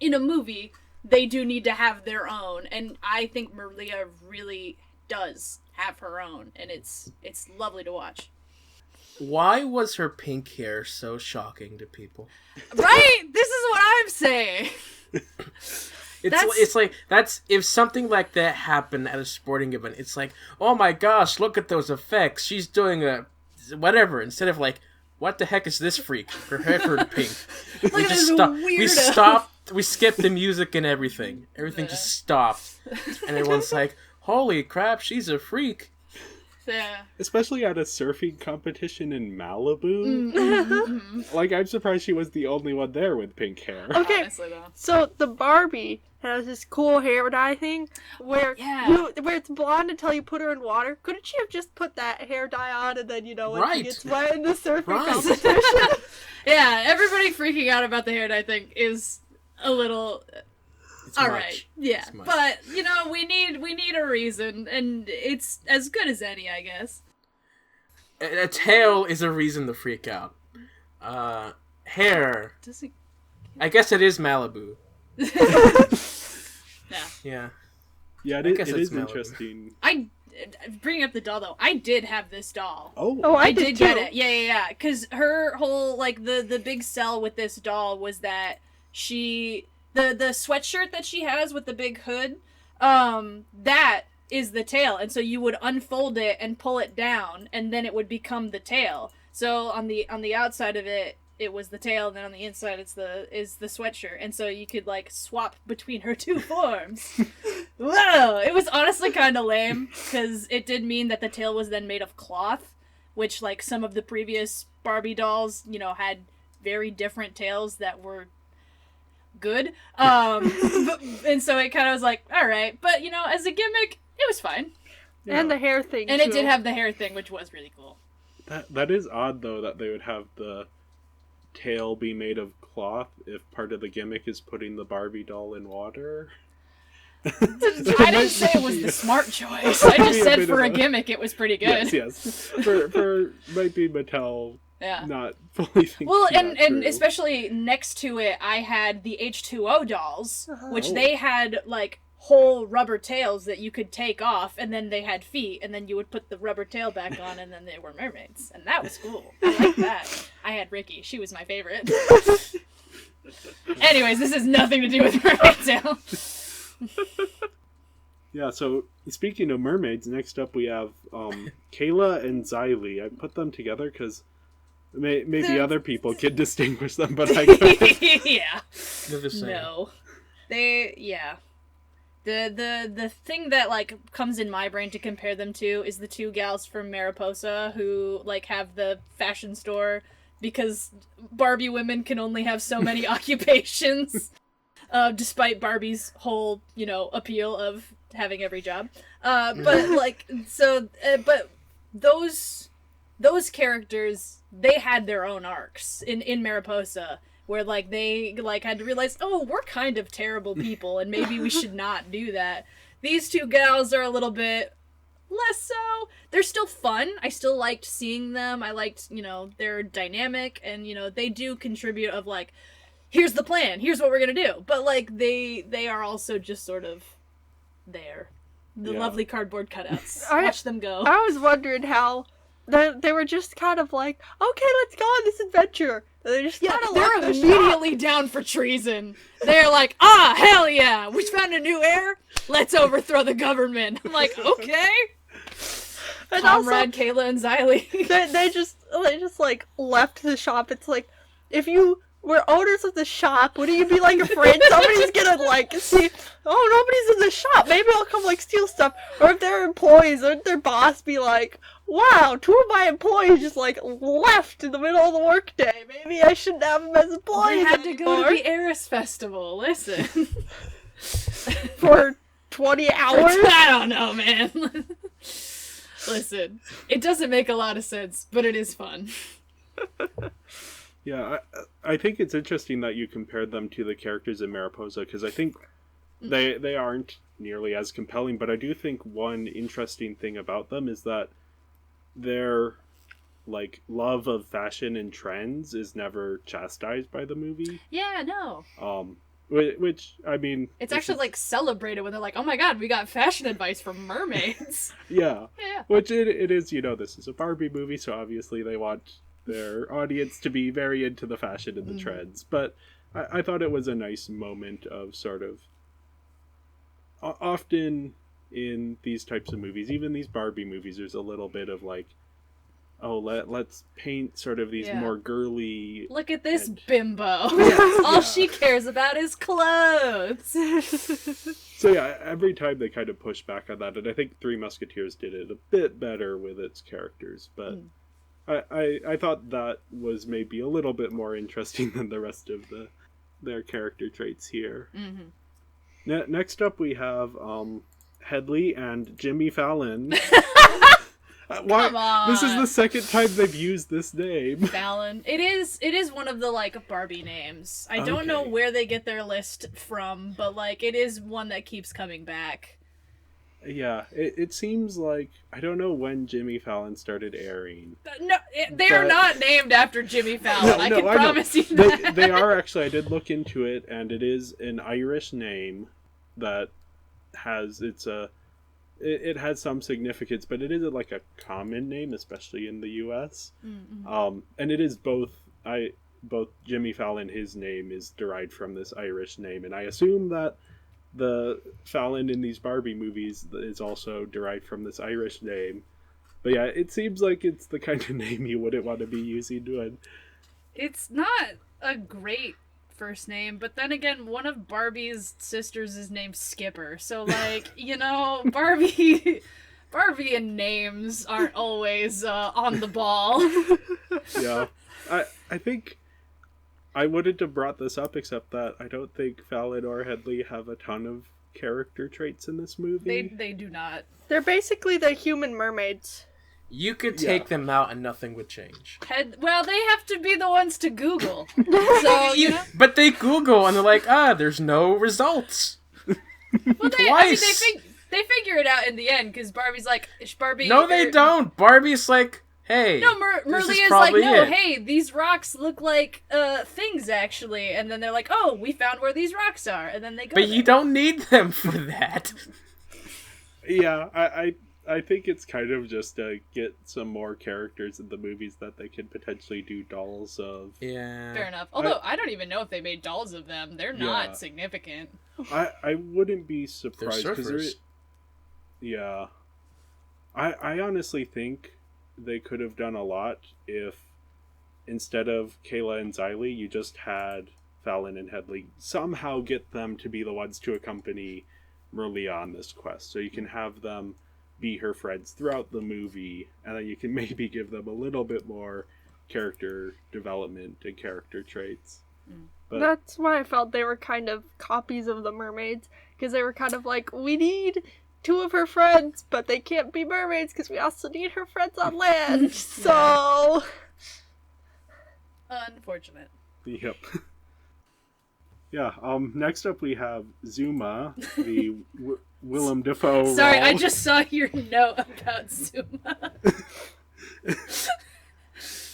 in a movie, they do need to have their own. And I think Merlia really does have her own. And it's lovely to watch. Why was her pink hair so shocking to people? Right? This is what I'm saying. It's like that's if something like that happened at a sporting event, it's like, oh my gosh, look at those effects. She's doing a whatever. Instead of like, what the heck is this freak? Her hair turned pink. We at just this stopped. We weirdo. stopped. We skipped the music and everything. Everything just stopped, and everyone's like, "Holy crap, she's a freak!" Yeah. Especially at a surfing competition in Malibu. Mm-hmm. Like, I'm surprised she was the only one there with pink hair. Okay, Honestly, though. so the Barbie has this cool hair dye thing where where it's blonde until you put her in water. Couldn't she have just put that hair dye on and then, you know, when she Right. gets wet in the surfing Right. competition? Yeah, everybody freaking out about the hair dye thing is a little... It's All much. right, yeah, It's much. but you know we need a reason, and it's as good as any, I guess. A tail is a reason to freak out. Hair. Does it? I guess it is Malibu. Yeah. Yeah. Yeah, I guess it it's is Malibu. interesting. I bringing up the doll though. I did have this doll. Oh, I did get too. it. Yeah. Because her whole like the big sell with this doll was that the sweatshirt that she has with the big hood, that is the tail, and so you would unfold it and pull it down, and then it would become the tail. So on the outside of it, it was the tail, and then on the inside is the sweatshirt, and so you could like swap between her two forms. Whoa! It was honestly kind of lame because it did mean that the tail was then made of cloth, which like some of the previous Barbie dolls, you know, had very different tails that were good. And so it kind of was like, all right, but you know, as a gimmick, it was fine. Yeah. And the hair thing, And too. it did have the hair thing, which was really cool. That is odd, though, that they would have the tail be made of cloth if part of the gimmick is putting the Barbie doll in water. I didn't say it was the smart choice. I just Be a said bit for of a a- gimmick, it was pretty good. Yes. For might be Mattel Yeah. not fully thinking Well, and that through. especially next to it, I had the H2O dolls, which Oh. they had like whole rubber tails that you could take off, and then they had feet, and then you would put the rubber tail back on, and then they were mermaids, and that was cool. I like that. I had Ricky; she was my favorite. Anyways, this has nothing to do with Mermaid Tail. Yeah, so speaking of mermaids, next up we have Kayla and Xylee. I put them together because maybe other people could distinguish them, but I couldn't. Yeah. They're the same. No. The thing that like comes in my brain to compare them to is the two gals from Mariposa who like have the fashion store because Barbie women can only have so many occupations, despite Barbie's whole, you know, appeal of having every job. But like but those characters, they had their own arcs in Mariposa, where like they like had to realize, oh, we're kind of terrible people and maybe we should not do that. These two gals are a little bit less so. They're still fun. I still liked seeing them. I liked, you know, they're dynamic, and you know, they do contribute of like, here's the plan, here's what we're gonna do. But like they are also just sort of there. The Yeah. lovely cardboard cutouts. I- Watch them go. I was wondering how they were just kind of like, okay, let's go on this adventure. And they just kind of They're left the shop. immediately down for treason. They're like, ah, hell yeah, we found a new heir. Let's overthrow the government. I'm like, okay. And also, Comrade Kayla and Xylee. they just like left the shop. It's like, if you were owners of the shop, wouldn't you be like afraid somebody's gonna like see, oh, nobody's in the shop, maybe I'll come like steal stuff? Or if they're employees, wouldn't their boss be like, wow, two of my employees just like left in the middle of the workday, maybe I shouldn't have them as They employees had to go anymore to the Eris Festival. Listen. for 20 hours? I don't know, man. Listen, it doesn't make a lot of sense, but it is fun. Yeah, I think it's interesting that you compared them to the characters in Mariposa, because I think they aren't nearly as compelling, but I do think one interesting thing about them is that their like love of fashion and trends is never chastised by the movie. Yeah, no. Which I mean, It's this actually is- like celebrated when they're like, oh my god, we got fashion advice from mermaids. yeah, Yeah. which it is. You know, this is a Barbie movie, so obviously they want their audience to be very into the fashion and the trends. But I thought it was a nice moment of sort of often in these types of movies, even these Barbie movies, there's a little bit of like let's paint sort of these Yeah. more girly. Look at this And- bimbo. All she cares about is clothes. So yeah, every time they kind of push back on that, and I think Three Musketeers did it a bit better with its characters, but I thought that was maybe a little bit more interesting than the rest of their character traits here. Next up, we have Headley and Jimmy Fallon. Come on. This is the second time they've used this name. Fallon. It is one of the like Barbie names. I don't know Okay. where they get their list from, but like it is one that keeps coming back. Yeah, it seems like I don't know when Jimmy Fallon started airing. No, they are But- not named after Jimmy Fallon. I can know. promise you that. They are actually. I did look into it, and it is an Irish name that has it has some significance, but it isn't like a common name, especially in the U.S. And it is both Jimmy Fallon. His name is derived from this Irish name, and I assume that the Fallon in these Barbie movies is also derived from this Irish name. But yeah, it seems like it's the kind of name you wouldn't want to be using when. It's not a great first name, but then again, one of Barbie's sisters is named Skipper. So like, Barbie and names aren't always on the ball. Yeah, I think I wouldn't have brought this up except that I don't think Fallon or Headley have a ton of character traits in this movie. They do not. They're basically the human mermaids. You could take them out and nothing would change. Well, they have to be the ones to Google. So, But they Google and they're like, there's no results. well, Twice. they figure it out in the end because Barbie's like, Barbie. No, they don't. Barbie's like, hey. No, this Merly is like, probably no, it. hey, these rocks look like things actually, and then they're like, oh, we found where these rocks are, and then they go. But you don't need them for that. Yeah, I think it's kind of just to get some more characters in the movies that they could potentially do dolls of. Yeah. Fair enough. Although I don't even know if they made dolls of them. They're Yeah. not significant. I wouldn't be They're surprised surfers. yeah. I honestly think they could have done a lot if instead of Kayla and Xylee, you just had Fallon and Headley somehow get them to be the ones to accompany Merlia on this quest. So you can have them be her friends throughout the movie, and then you can maybe give them a little bit more character development and character traits. But That's why I felt they were kind of copies of the mermaids, because they were kind of like, we need two of her friends, but they can't be mermaids because we also need her friends on land. So Unfortunate. yep. Yeah, next up we have Zuma, the Willem Dafoe Sorry, role. I just saw your note about Zuma.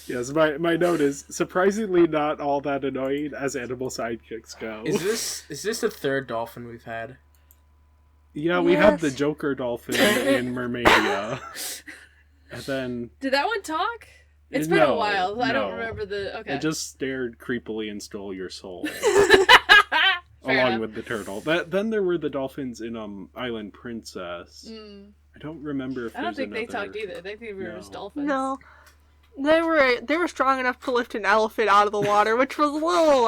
Yes, my note is surprisingly not all that annoying as animal sidekicks go. Is this the third dolphin we've had? Yeah, we had the Yes. Joker dolphin in Mermaidia. And then Did that one talk? It's been a No, while. I don't no. remember the. Okay. it just stared creepily and stole your soul. Fair along enough. with the turtle. Then there were the dolphins in Island Princess. Mm. I don't remember if I don't there's think they another... talked either. They think we were No. just dolphins. no, they were strong enough to lift an elephant out of the water, which was a little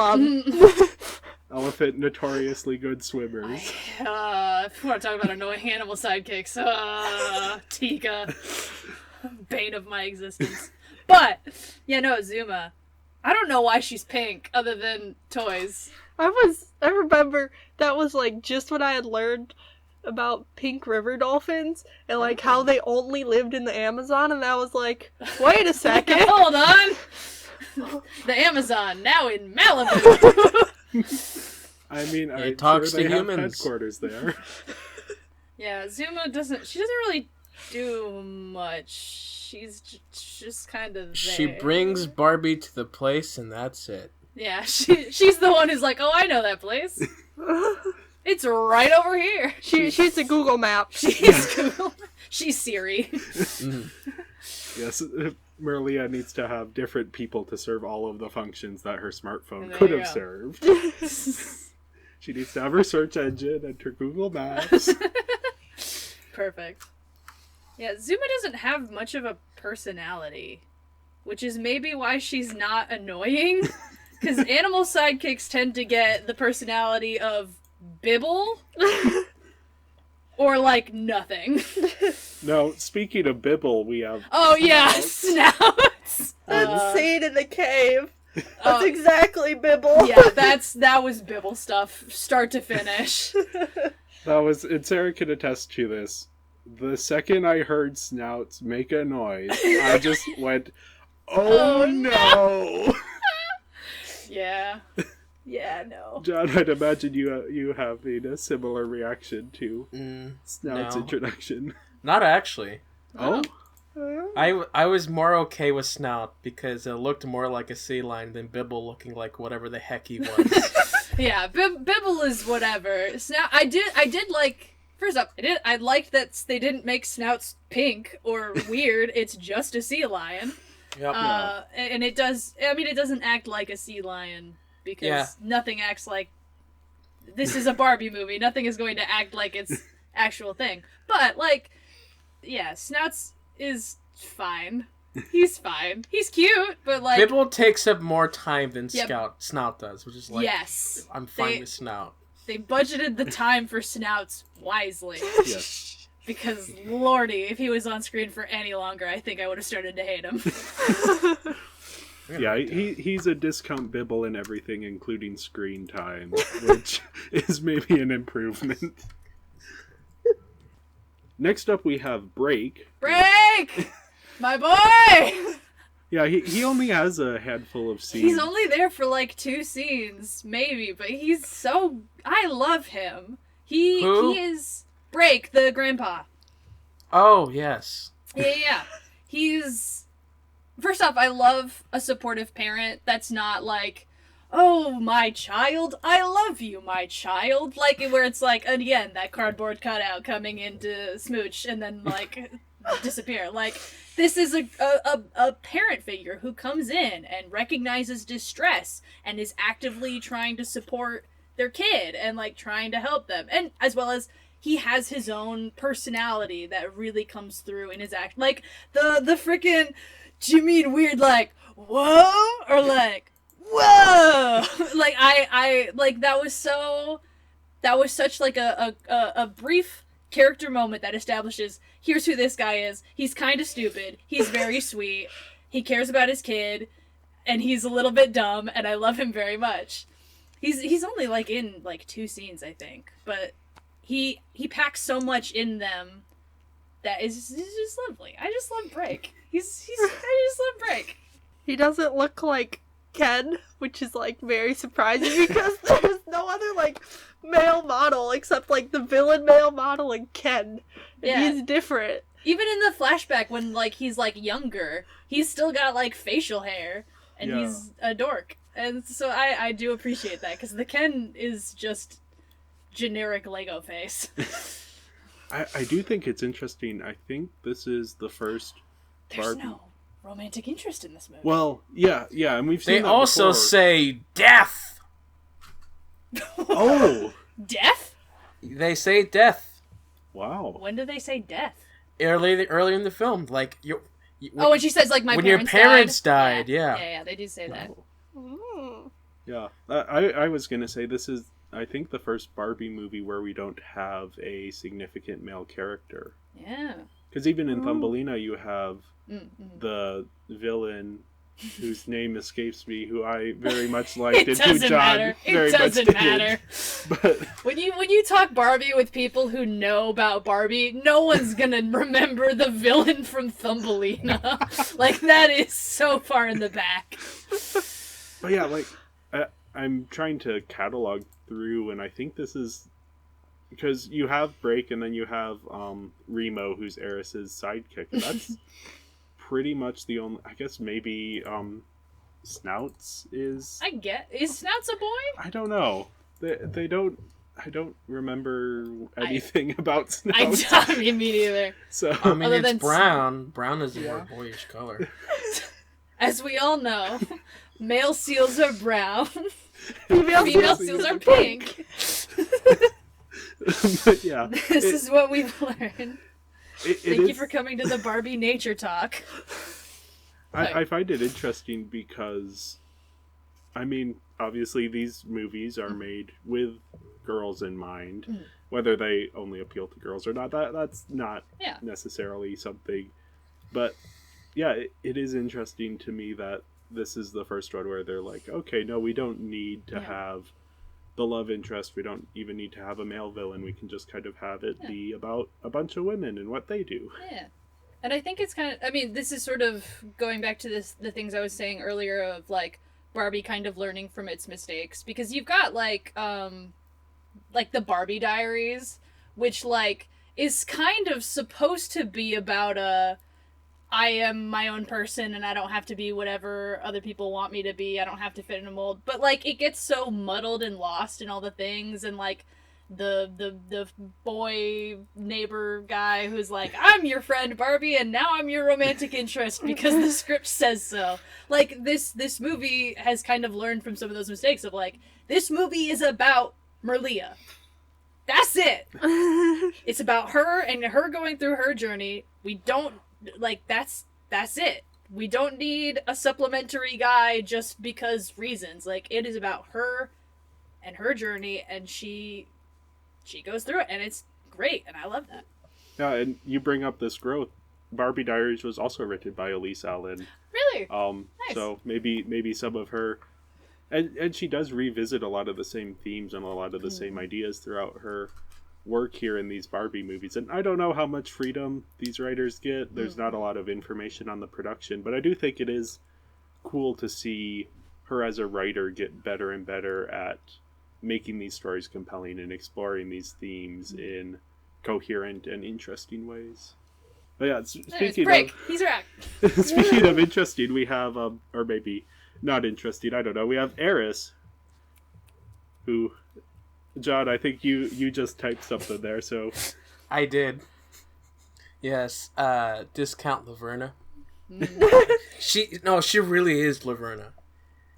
Elephant, notoriously good swimmers. If we want to talk about annoying animal sidekicks, Tika, bane of my existence. But yeah, no, Zuma. I don't know why she's pink, other than toys. I remember that was like just what I had learned about pink river dolphins and like how they only lived in the Amazon, and I was like, wait a second. Hold on. The Amazon now in Malibu. I mean, I'm talks sure they to have humans. headquarters there. Yeah, Zuma doesn't really do much. She's just kind of there. She brings Barbie to the place and that's it. Yeah, she's the one who's like, oh, I know that place. It's right over here. She's a Google map. She's Google. She's Siri. Yes, Merlia needs to have different people to serve all of the functions that her smartphone There could you have go. served. She needs to have her search engine and her Google Maps. Perfect. Yeah, Zuma doesn't have much of a personality, which is maybe why she's not annoying. Because animal sidekicks tend to get the personality of Bibble or like nothing. Now, speaking of Bibble, we have. Oh yeah, Snouts. That scene in the cave. That's exactly Bibble. Yeah, that was Bibble stuff, start to finish. That was, and Sarah can attest to this. The second I heard Snouts make a noise, I just went, "Oh no!" Yeah. Yeah, no. John, I'd imagine you having a similar reaction to Snout's no. introduction. Not actually. Oh? I was more okay with Snout because it looked more like a sea lion than Bibble looking like whatever the heck he was. Yeah, Bibble is whatever. Snout, I did like. First up, I liked that they didn't make Snouts pink or weird. It's just a sea lion. Yep. And it does. I mean, it doesn't act like a sea lion because nothing acts like. This is a Barbie movie. Nothing is going to act like its actual thing. But like, yeah, Snouts is fine. He's fine. He's cute, but like Bibble takes up more time than Snout does, which is like, yes, I'm fine with Snout. They budgeted the time for Snouts wisely. Yes. Because, lordy, if he was on screen for any longer, I think I would have started to hate him. Yeah, he's a discount Bibble in everything, including screen time, which is maybe an improvement. Next up, we have Break. Break! My boy! Yeah, he only has a handful of scenes. He's only there for like 2 scenes, maybe, but he's so... I love him. Who? He is... Break, the grandpa. Oh, yes. Yeah. He's... First off, I love a supportive parent that's not like, oh, my child, I love you, my child. Like, where it's like, again, that cardboard cutout coming in to smooch and then, like, disappear. Like, this is a parent figure who comes in and recognizes distress and is actively trying to support their kid and, like, trying to help them. And as well as he has his own personality that really comes through in his act. Like, the frickin', do you mean weird, like, whoa? Or like, whoa! Like, I like, that was such, like, a brief character moment that establishes, here's who this guy is. He's kind of stupid. He's very sweet. He cares about his kid. And he's a little bit dumb, and I love him very much. He's only, like, in, like, 2 scenes, I think. But he packs so much in them that is just lovely. I just love Break. I just love Break. He doesn't look like Ken, which is, like, very surprising because there's no other, like, male model except, like, the villain male model and Ken. And Yeah. he's different. Even in the flashback when, like, he's, like, younger, he's still got, like, facial hair, and he's a dork. And so I do appreciate that, because the Ken is just generic Lego face. I do think it's interesting. I think this is the first There's Barbie. no romantic interest in this movie. Well, yeah, and we've seen They that also before. say death. Oh, Death? They say death wow. When do they say death? early in the film. Like Oh, and she says, like, when your parents died, yeah. Yeah, they do say that. Yeah, I was gonna say this is, I think, the first Barbie movie where we don't have a significant male character. Yeah. Because even in Thumbelina, you have the villain whose name escapes me, who I very much liked, It and who doesn't John matter. very It much doesn't did. matter. But When you talk Barbie with people who know about Barbie, no one's gonna remember the villain from Thumbelina. Like, that is so far in the back. But yeah, like, I'm trying to catalog through, and I think this is because you have Break, and then you have Remo, who's Eris's sidekick. And that's pretty much the only. I guess maybe Snouts is. Is Snouts a boy? I don't know. They don't. I don't remember anything about Snouts. I mean, me neither. So I mean, Other it's than- brown. Brown is a more boyish color. As we all know, male seals are brown, Female female seals seals are pink. but yeah, This is what we've learned. Thank you for coming to the Barbie Nature Talk. I find it interesting because, I mean, obviously these movies are made with girls in mind. Whether they only appeal to girls or not, that's not necessarily something. But yeah, it is interesting to me that this is the first one where they're like, okay, no, we don't need to have the love interest. We don't even need to have a male villain. We can just kind of have it be about a bunch of women and what they do. Yeah. And I think it's kind of, I mean, this is sort of going back to the things I was saying earlier of, like, Barbie kind of learning from its mistakes. Because you've got, like the Barbie Diaries, which, like, is kind of supposed to be about I am my own person and I don't have to be whatever other people want me to be. I don't have to fit in a mold. But, like, it gets so muddled and lost in all the things, and, like, the boy neighbor guy who's like, I'm your friend Barbie and now I'm your romantic interest because the script says so. Like, this movie has kind of learned from some of those mistakes of, like, this movie is about Merlia. That's it. It's about her and her going through her journey. We don't, like, that's it. We don't need a supplementary guy just because reasons. Like, it is about her and her journey, and she goes through it, and it's great, and I love that. Yeah, and you bring up this growth. Barbie Diaries was also written by Elise Allen. Really? Nice. So maybe some of her, and she does revisit a lot of the same themes and a lot of the same ideas throughout her work here in these Barbie movies. And I don't know how much freedom these writers get. There's not a lot of information on the production, but I do think it is cool to see her as a writer get better and better at making these stories compelling and exploring these themes in coherent and interesting ways. But yeah, speaking of... He's right. Speaking of interesting, we have, or maybe not interesting, I don't know, we have Eris, who... John, I think you just typed something there, so... I did. Yes, discount Laverna. She really is Laverna.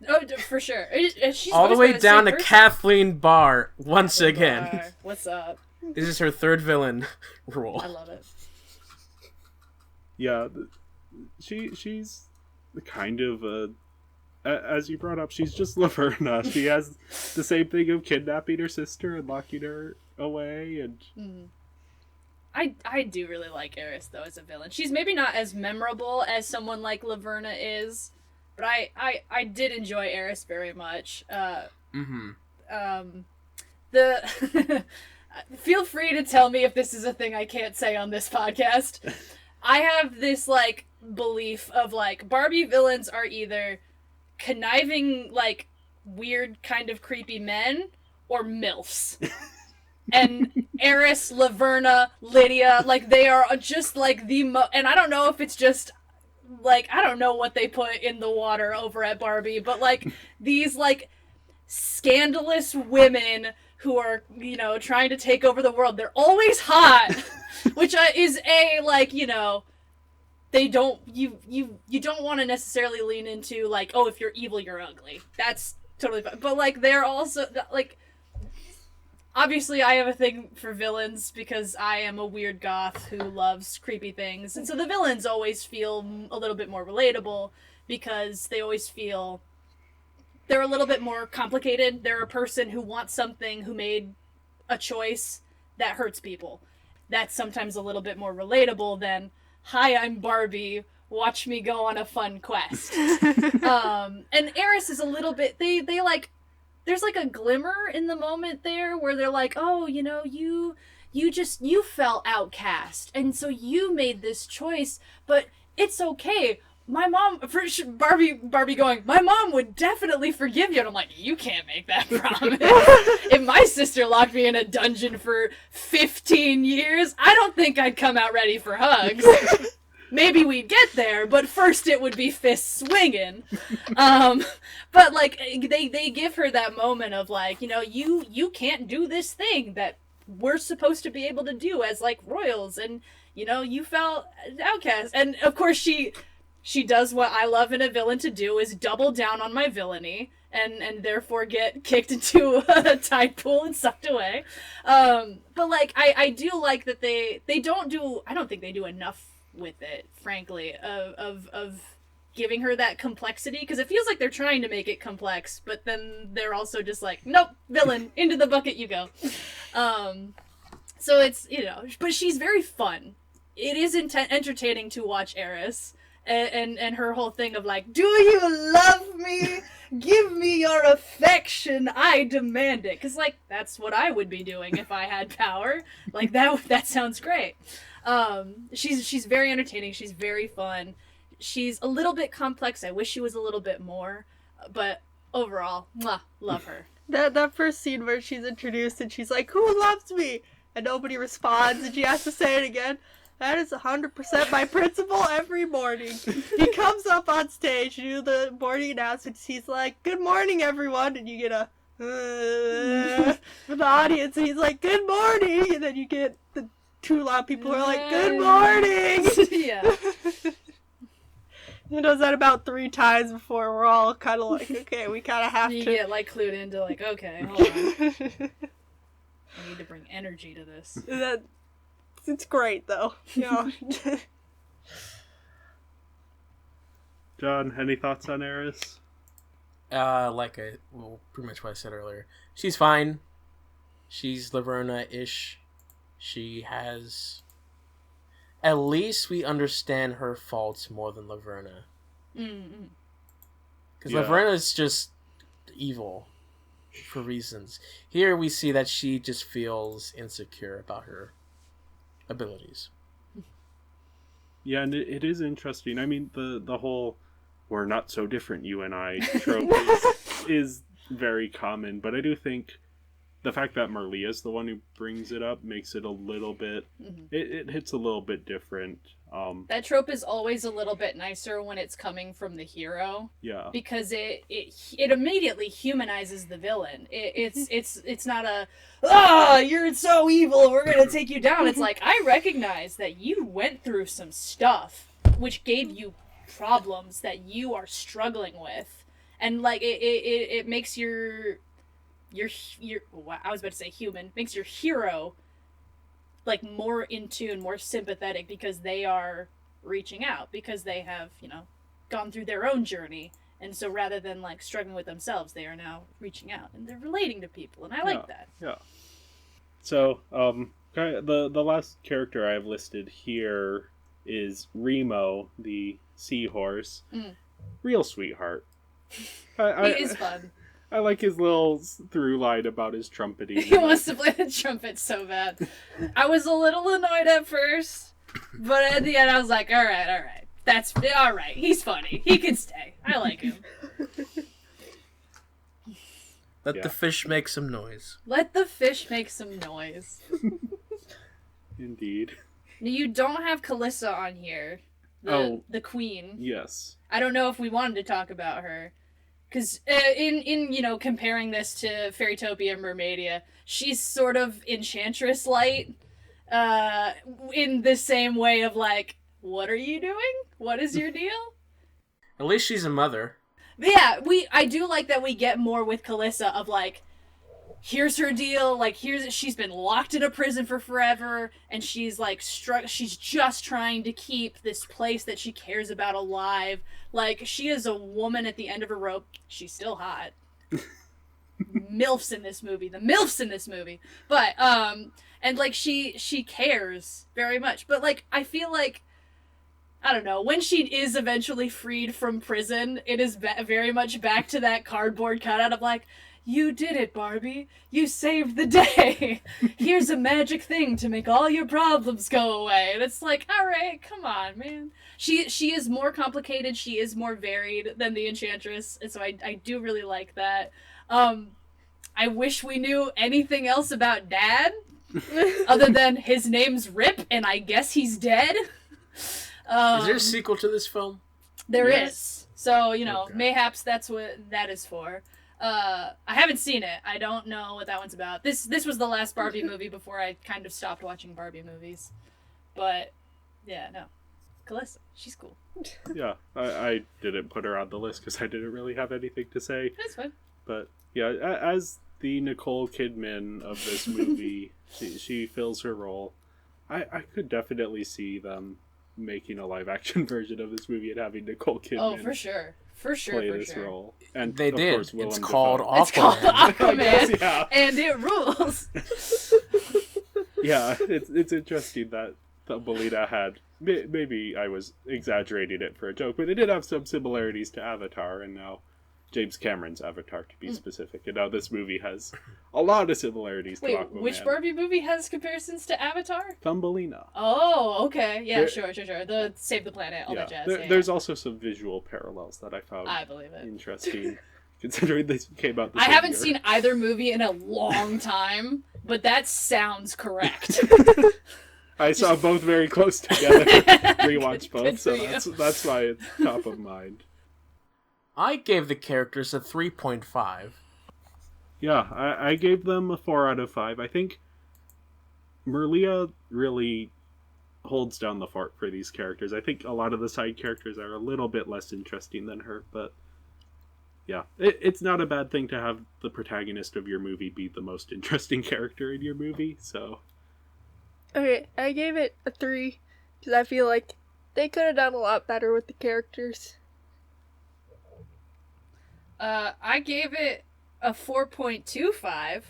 Oh, for sure. She's all the way down to Kathleen Barr once again. Barr. What's up? This is her third villain role. I love it. Yeah, she's kind of as you brought up, she's just Laverna. She has the same thing of kidnapping her sister and locking her away, and I do really like Eris though as a villain. She's maybe not as memorable as someone like Laverna is. But I did enjoy Eris very much. Feel free to tell me if this is a thing I can't say on this podcast. I have this, like, belief of, like, Barbie villains are either conniving, like, weird kind of creepy men or MILFs. And Eris, Laverna, Lydia, like, they are just, like, and I don't know if it's just... like, I don't know what they put in the water over at Barbie, but, like, these, like, scandalous women who are, you know, trying to take over the world, they're always hot, which is like, you know, they don't, you don't want to necessarily lean into, like, oh, if you're evil, you're ugly. That's totally fine. But, like, they're also, like, obviously, I have a thing for villains because I am a weird goth who loves creepy things. And so the villains always feel a little bit more relatable because they always feel they're a little bit more complicated. They're a person who wants something, who made a choice that hurts people. That's sometimes a little bit more relatable than, hi, I'm Barbie, watch me go on a fun quest. And Eris is a little bit, they like, there's, like, a glimmer in the moment there where they're like, oh, you know, you felt outcast, and so you made this choice, but it's okay. My mom, Barbie going, my mom would definitely forgive you. And I'm like, you can't make that promise. If my sister locked me in a dungeon for 15 years, I don't think I'd come out ready for hugs. Maybe we'd get there, but first it would be fists swinging. But, like, they give her that moment of, like, you know, you can't do this thing that we're supposed to be able to do as, like, royals, and, you know, you felt outcast. And, of course, she She does what I love in a villain to do, is double down on my villainy and therefore get kicked into a tide pool and sucked away. But like I do like that they don't do, I don't think they do enough with it, frankly, of giving her that complexity, because it feels like they're trying to make it complex, but then they're also just like, nope, villain, into the bucket you go. So it's, you know, but she's very fun. It is entertaining to watch Eris, and her whole thing of like, do you love me? Give me your affection. I demand it. Because, like, that's what I would be doing if I had power. Like, that sounds great. She's very entertaining. She's very fun. She's a little bit complex. I wish she was a little bit more. But overall, mwah, love her. That first scene where she's introduced and she's like, who loves me? And nobody responds and she has to say it again. That is 100% my principal every morning. He comes up on stage to do the morning announcements. He's like, good morning, everyone. And you get a, from the audience. And he's like, good morning. And then you get the two loud people who are like, good morning. Yeah. He does that about 3 times before we're all kind of like, okay, we kind of have You to. get, like, clued into, like, okay, hold on. I need to bring energy to this. It's great, though. Yeah. John, any thoughts on Eris? Pretty much what I said earlier. She's fine. She's Laverna-ish. She has... At least we understand her faults more than Laverna. Because Laverna's just evil for reasons. Here we see that she just feels insecure about her abilities. Yeah, and it is interesting. I mean, the whole "we're not so different, you and I" trope is very common, but I do think the fact that Marlia is the one who brings it up makes it a little bit... It hits a little bit different. That trope is always a little bit nicer when it's coming from the hero. Yeah. Because it immediately humanizes the villain. It's not a, you're so evil, we're gonna take you down. It's like, I recognize that you went through some stuff which gave you problems that you are struggling with. And like it makes your I was about to say human, makes your hero like more in tune, more sympathetic, because they are reaching out, because they have, you know, gone through their own journey, and so rather than like struggling with themselves, they are now reaching out and they're relating to people, and I like that. Yeah. So, the last character I have listed here is Remo, the seahorse. Real sweetheart. He is fun. I like his little through line about his trumpeting. He wants to play the trumpet so bad. I was a little annoyed at first, but at the end I was like, all right. That's all right. He's funny. He can stay. I like him. Let the fish make some noise. Let the fish make some noise. Indeed. You don't have Calissa on here. The queen. Yes. I don't know if we wanted to talk about her. Because in you know, comparing this to Fairytopia and Mermaidia, she's sort of Enchantress light, in the same way of like, what are you doing? What is your deal? At least she's a mother. But yeah, I do like that we get more with Calissa of like, here's her deal, like she's been locked in a prison for forever, and she's like she's just trying to keep this place that she cares about alive. Like, she is a woman at the end of a rope. She's still hot. MILFs in this movie. The MILFs in this movie. But and like she cares very much. But like, I feel like, I don't know, when she is eventually freed from prison, it is very much back to that cardboard cutout of like, you did it, Barbie. You saved the day. Here's a magic thing to make all your problems go away. And it's like, all right, come on, man. She is more complicated. She is more varied than the Enchantress. And so I do really like that. I wish we knew anything else about Dad. Other than his name's Rip, and I guess he's dead. Is there a sequel to this film? There is. So, you know, mayhaps that's what that is for. I haven't seen it. I don't know what that one's about. This was the last Barbie movie before I kind of stopped watching Barbie movies. But, yeah, no. Calista. She's cool. Yeah, I didn't put her on the list because I didn't really have anything to say. That's fine. But yeah, as the Nicole Kidman of this movie, she fills her role. I could definitely see them making a live action version of this movie and having Nicole Kidman Oh, for sure. play this role. And They of did. course, Willem It's Dafoe. called It's called Aquaman. I guess, Aquaman, yeah. and it rules. Yeah, it's interesting that Thumbelina had. Maybe I was exaggerating it for a joke, but it did have some similarities to Avatar, and now James Cameron's Avatar, to be specific. And now this movie has a lot of similarities Wait, to Aquaman. which Barbie movie has comparisons to Avatar? Thumbelina. Oh, okay. Yeah, There- sure. The Save the Planet, all that jazz. There's also some visual parallels that I found I believe it. interesting, considering this came out the I same haven't year. seen either movie in a long time, but that sounds correct. I saw both very close together. Rewatched both, good so for that's why it's top of mind. I gave the characters a 3.5. Yeah, I gave them a 4 out of 5. I think Merlia really holds down the fort for these characters. I think a lot of the side characters are a little bit less interesting than her, but yeah, it's not a bad thing to have the protagonist of your movie be the most interesting character in your movie, so... Okay, I gave it a 3 because I feel like they could have done a lot better with the characters. I gave it a 4.25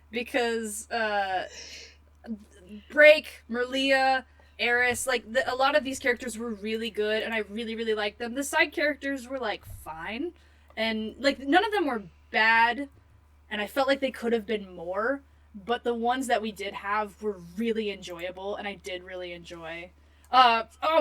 because Break, Merlia, Eris, like a lot of these characters were really good, and I really, really liked them. The side characters were like fine, and like none of them were bad, and I felt like they could have been more. But the ones that we did have were really enjoyable, and I did really enjoy.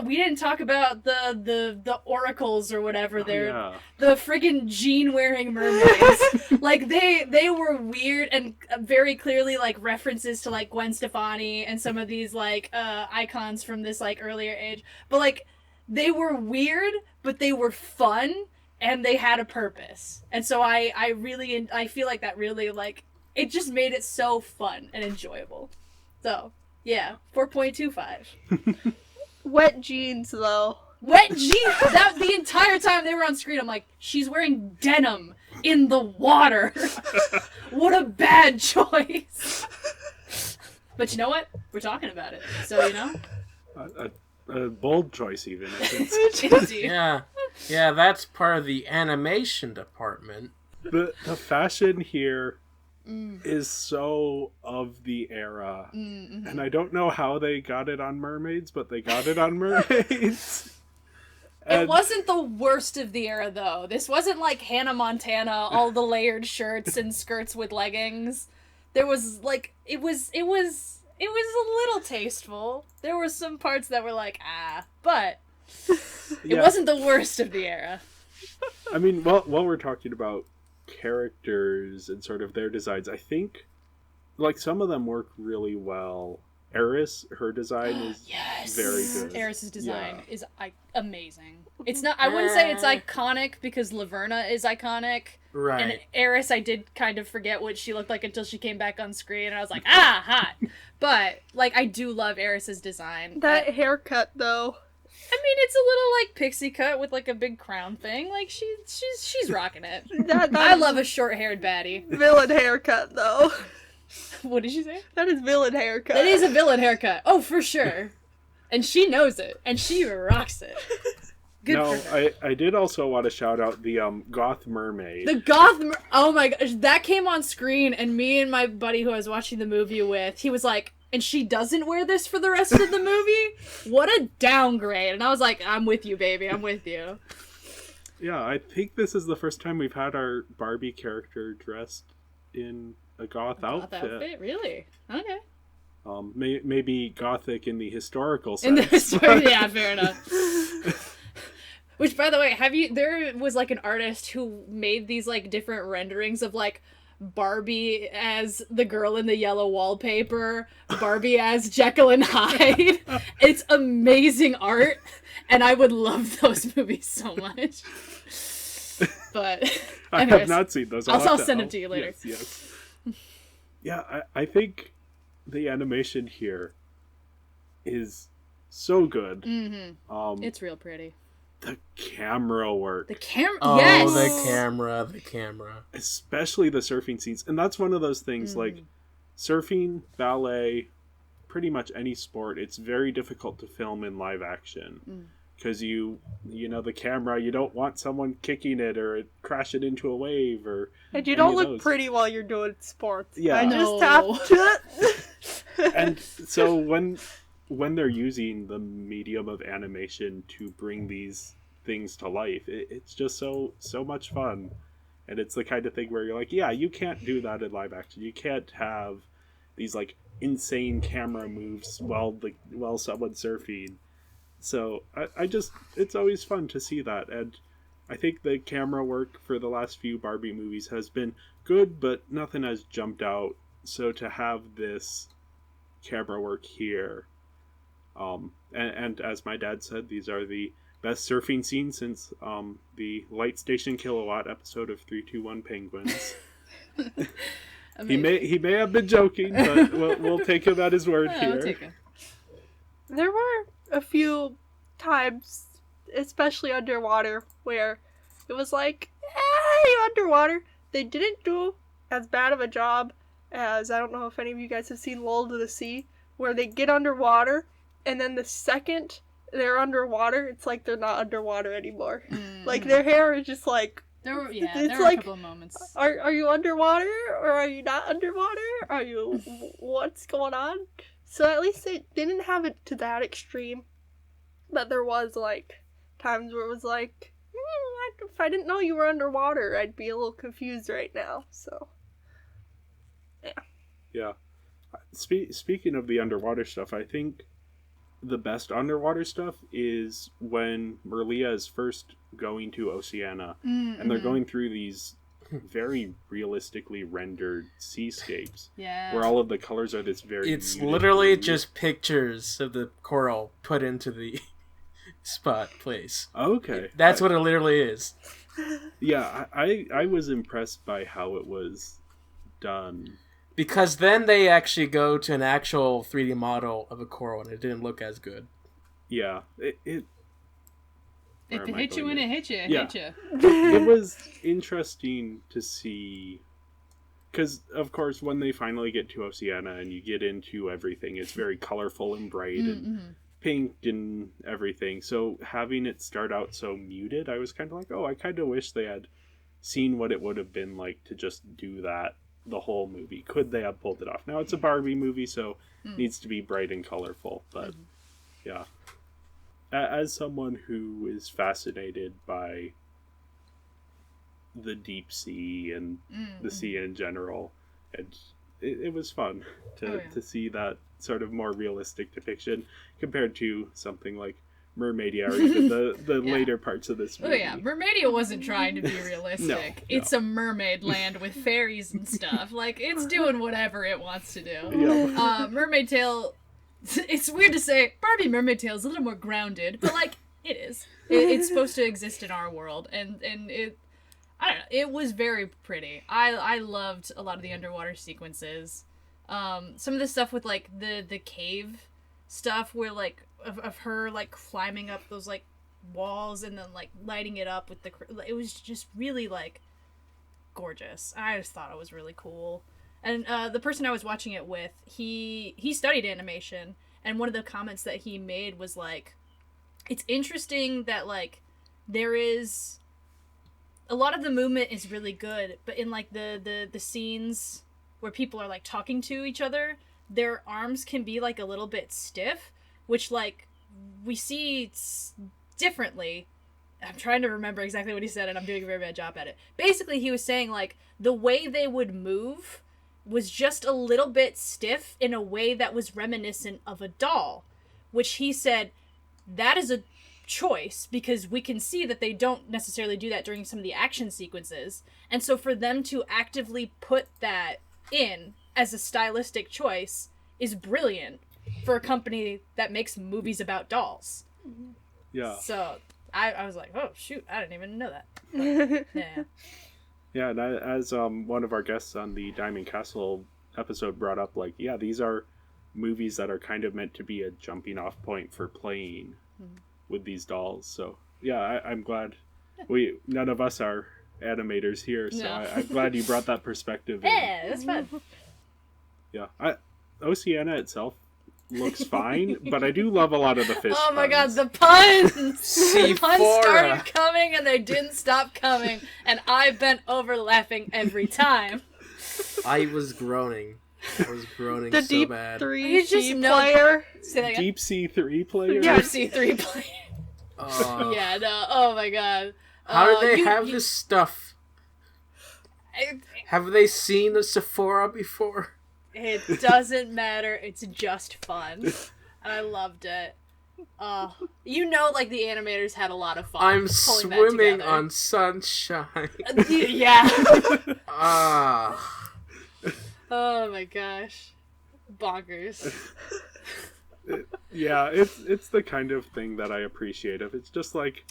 We didn't talk about the oracles or whatever. They're yeah. the friggin' jean-wearing mermaids. Like, they were weird and very clearly, like, references to, like, Gwen Stefani and some of these, like, icons from this, like, earlier age. But, like, they were weird, but they were fun, and they had a purpose. And so I feel like that really, like... It just made it so fun and enjoyable. So, yeah, 4.25. Wet jeans, though. Wet jeans! That the entire time they were on screen, I'm like, she's wearing denim in the water. What a bad choice. But you know what? We're talking about it. So, you know? A bold choice, even. If Yeah, that's part of the animation department. the fashion here is so of the era, and I don't know how they got it on mermaids, but they got it on mermaids. It wasn't the worst of the era, though. This wasn't like Hannah Montana, all the layered shirts and skirts with leggings. There was like it was a little tasteful. There were some parts that were like but it wasn't the worst of the era. I mean, while we're talking about characters and sort of their designs, I think like some of them work really well. Eris, her design is very good. Eris's design is amazing. It's not. I wouldn't say it's iconic because Laverna is iconic. Right. And Eris, I did kind of forget what she looked like until she came back on screen, and I was like, hot. But like, I do love Eris's design. That haircut, though. I mean, it's a little like pixie cut with like a big crown thing. Like she's rocking it. I love a short-haired baddie. Villain haircut, though. What did you say? That is villain haircut. That is a villain haircut. Oh, for sure. And she knows it, and she rocks it. Good for her. I did also want to shout out the goth mermaid. The oh my gosh, that came on screen, and me and my buddy who I was watching the movie with, he was like, and she doesn't wear this for the rest of the movie? What a downgrade. And I was like, I'm with you, baby, I'm with you. Yeah, I think this is the first time we've had our Barbie character dressed in a goth outfit. Really? Okay. Maybe gothic in the historical sense. In the history, yeah, fair enough. Which, by the way, there was like an artist who made these like different renderings of like Barbie as the girl in the yellow wallpaper, Barbie as Jekyll and Hyde. It's amazing art, and I would love those movies so much. But I have not seen those. I'll send them to you later. Yes. Yeah, I think the animation here is so good. It's real pretty. The camera work. The camera. Oh, Yes. the camera. Especially the surfing scenes. And that's one of those things like surfing, ballet, pretty much any sport, it's very difficult to film in live action. Because you know, the camera, you don't want someone kicking it or it crashing into a wave or. And you don't look pretty while you're doing sports. Yeah. I No. just have to. And so when they're using the medium of animation to bring these things to life, it's just so much fun. And it's the kind of thing where you're like, yeah, you can't do that in live action. You can't have these like insane camera moves while someone's surfing. So I just, it's always fun to see that. And I think the camera work for the last few Barbie movies has been good, but nothing has jumped out. So to have this camera work here, and as my dad said, these are the best surfing scenes since the Light Station Kilowatt episode of 321 Penguins. He may have been joking, but we'll take him at his word here. I'll take it. There were a few times, especially underwater, where it was like, hey, underwater. They didn't do as bad of a job as, I don't know if any of you guys have seen Lull to the Sea, where they get underwater, and then the second they're underwater, it's like they're not underwater anymore. Like, their hair is just like, There were it's a like, couple of moments. Are you underwater, or are you not underwater? Are you, what's going on? So at least they didn't have it to that extreme. But there was, like, times where it was like, if I didn't know you were underwater, I'd be a little confused right now, so. Yeah. Speaking of the underwater stuff, I think the best underwater stuff is when Merlia is first going to Oceania, and they're going through these very realistically rendered seascapes, where all of the colors are this very It's muted literally blue. just pictures of the coral put into the spot place. Okay. That's what it literally is. Yeah, I was impressed by how it was done. Because then they actually go to an actual 3D model of a coral, and it didn't look as good. Yeah, it If where it am I hit you going when here? it hit you, it Yeah. hit you. It was interesting to see, because of course when they finally get to Oceania and you get into everything, it's very colorful and bright and pink and everything. So having it start out so muted, I was kind of like, oh, I kind of wish they had seen what it would have been like to just do that the whole movie. Could they have pulled it off? Now it's a Barbie movie, so it needs to be bright and colorful, but yeah. As someone who is fascinated by the deep sea and the sea in general, it was fun to see that sort of more realistic depiction compared to something like Mermaid, or even the later parts of this movie. Oh yeah, Mermaidia wasn't trying to be realistic. No. It's a mermaid land with fairies and stuff. Like, it's doing whatever it wants to do. Yeah. Mermaid Tale, it's weird to say, Barbie Mermaid Tale is a little more grounded, but like, it is. It's supposed to exist in our world, and it, I don't know, it was very pretty. I loved a lot of the underwater sequences. Some of the stuff with like the cave stuff where like of her like climbing up those like walls and then like lighting it up with it was just really like gorgeous. I just thought it was really cool. And the person I was watching it with, he studied animation, and one of the comments that he made was like, it's interesting that like there is a lot of the movement is really good, but in like the scenes where people are like talking to each other, their arms can be like a little bit stiff, which like we see differently. I'm trying to remember exactly what he said, and I'm doing a very bad job at it. Basically, he was saying like the way they would move was just a little bit stiff in a way that was reminiscent of a doll, which he said that is a choice because we can see that they don't necessarily do that during some of the action sequences. And so for them to actively put that in as a stylistic choice is brilliant for a company that makes movies about dolls. Yeah. So I was like, oh shoot, I didn't even know that. But, yeah. Yeah, and as one of our guests on the Diamond Castle episode brought up, like, yeah, these are movies that are kind of meant to be a jumping off point for playing with these dolls. So yeah, I'm glad none of us are animators here, so No. I'm glad you brought that perspective in. Yeah, that's fun. Yeah, Oceana itself looks fine, but I do love a lot of the fish Oh my god, puns. the puns! The Sephora. puns started coming and they didn't stop coming, and I bent over laughing every time. I was groaning. I was groaning The so deep bad. three You just G know- player. Say that again. Deep Sea 3 player? Yeah. Deep Sea 3 player. Yeah, no, oh my god. How do they you- have you- this stuff? Have they seen the Sephora before? It doesn't matter, it's just fun. And I loved it. You know, like, the animators had a lot of fun. I'm pulling that swimming together. on sunshine. Yeah. Ah. Oh my gosh. Bonkers. Yeah, it's the kind of thing that I appreciate. If it's just like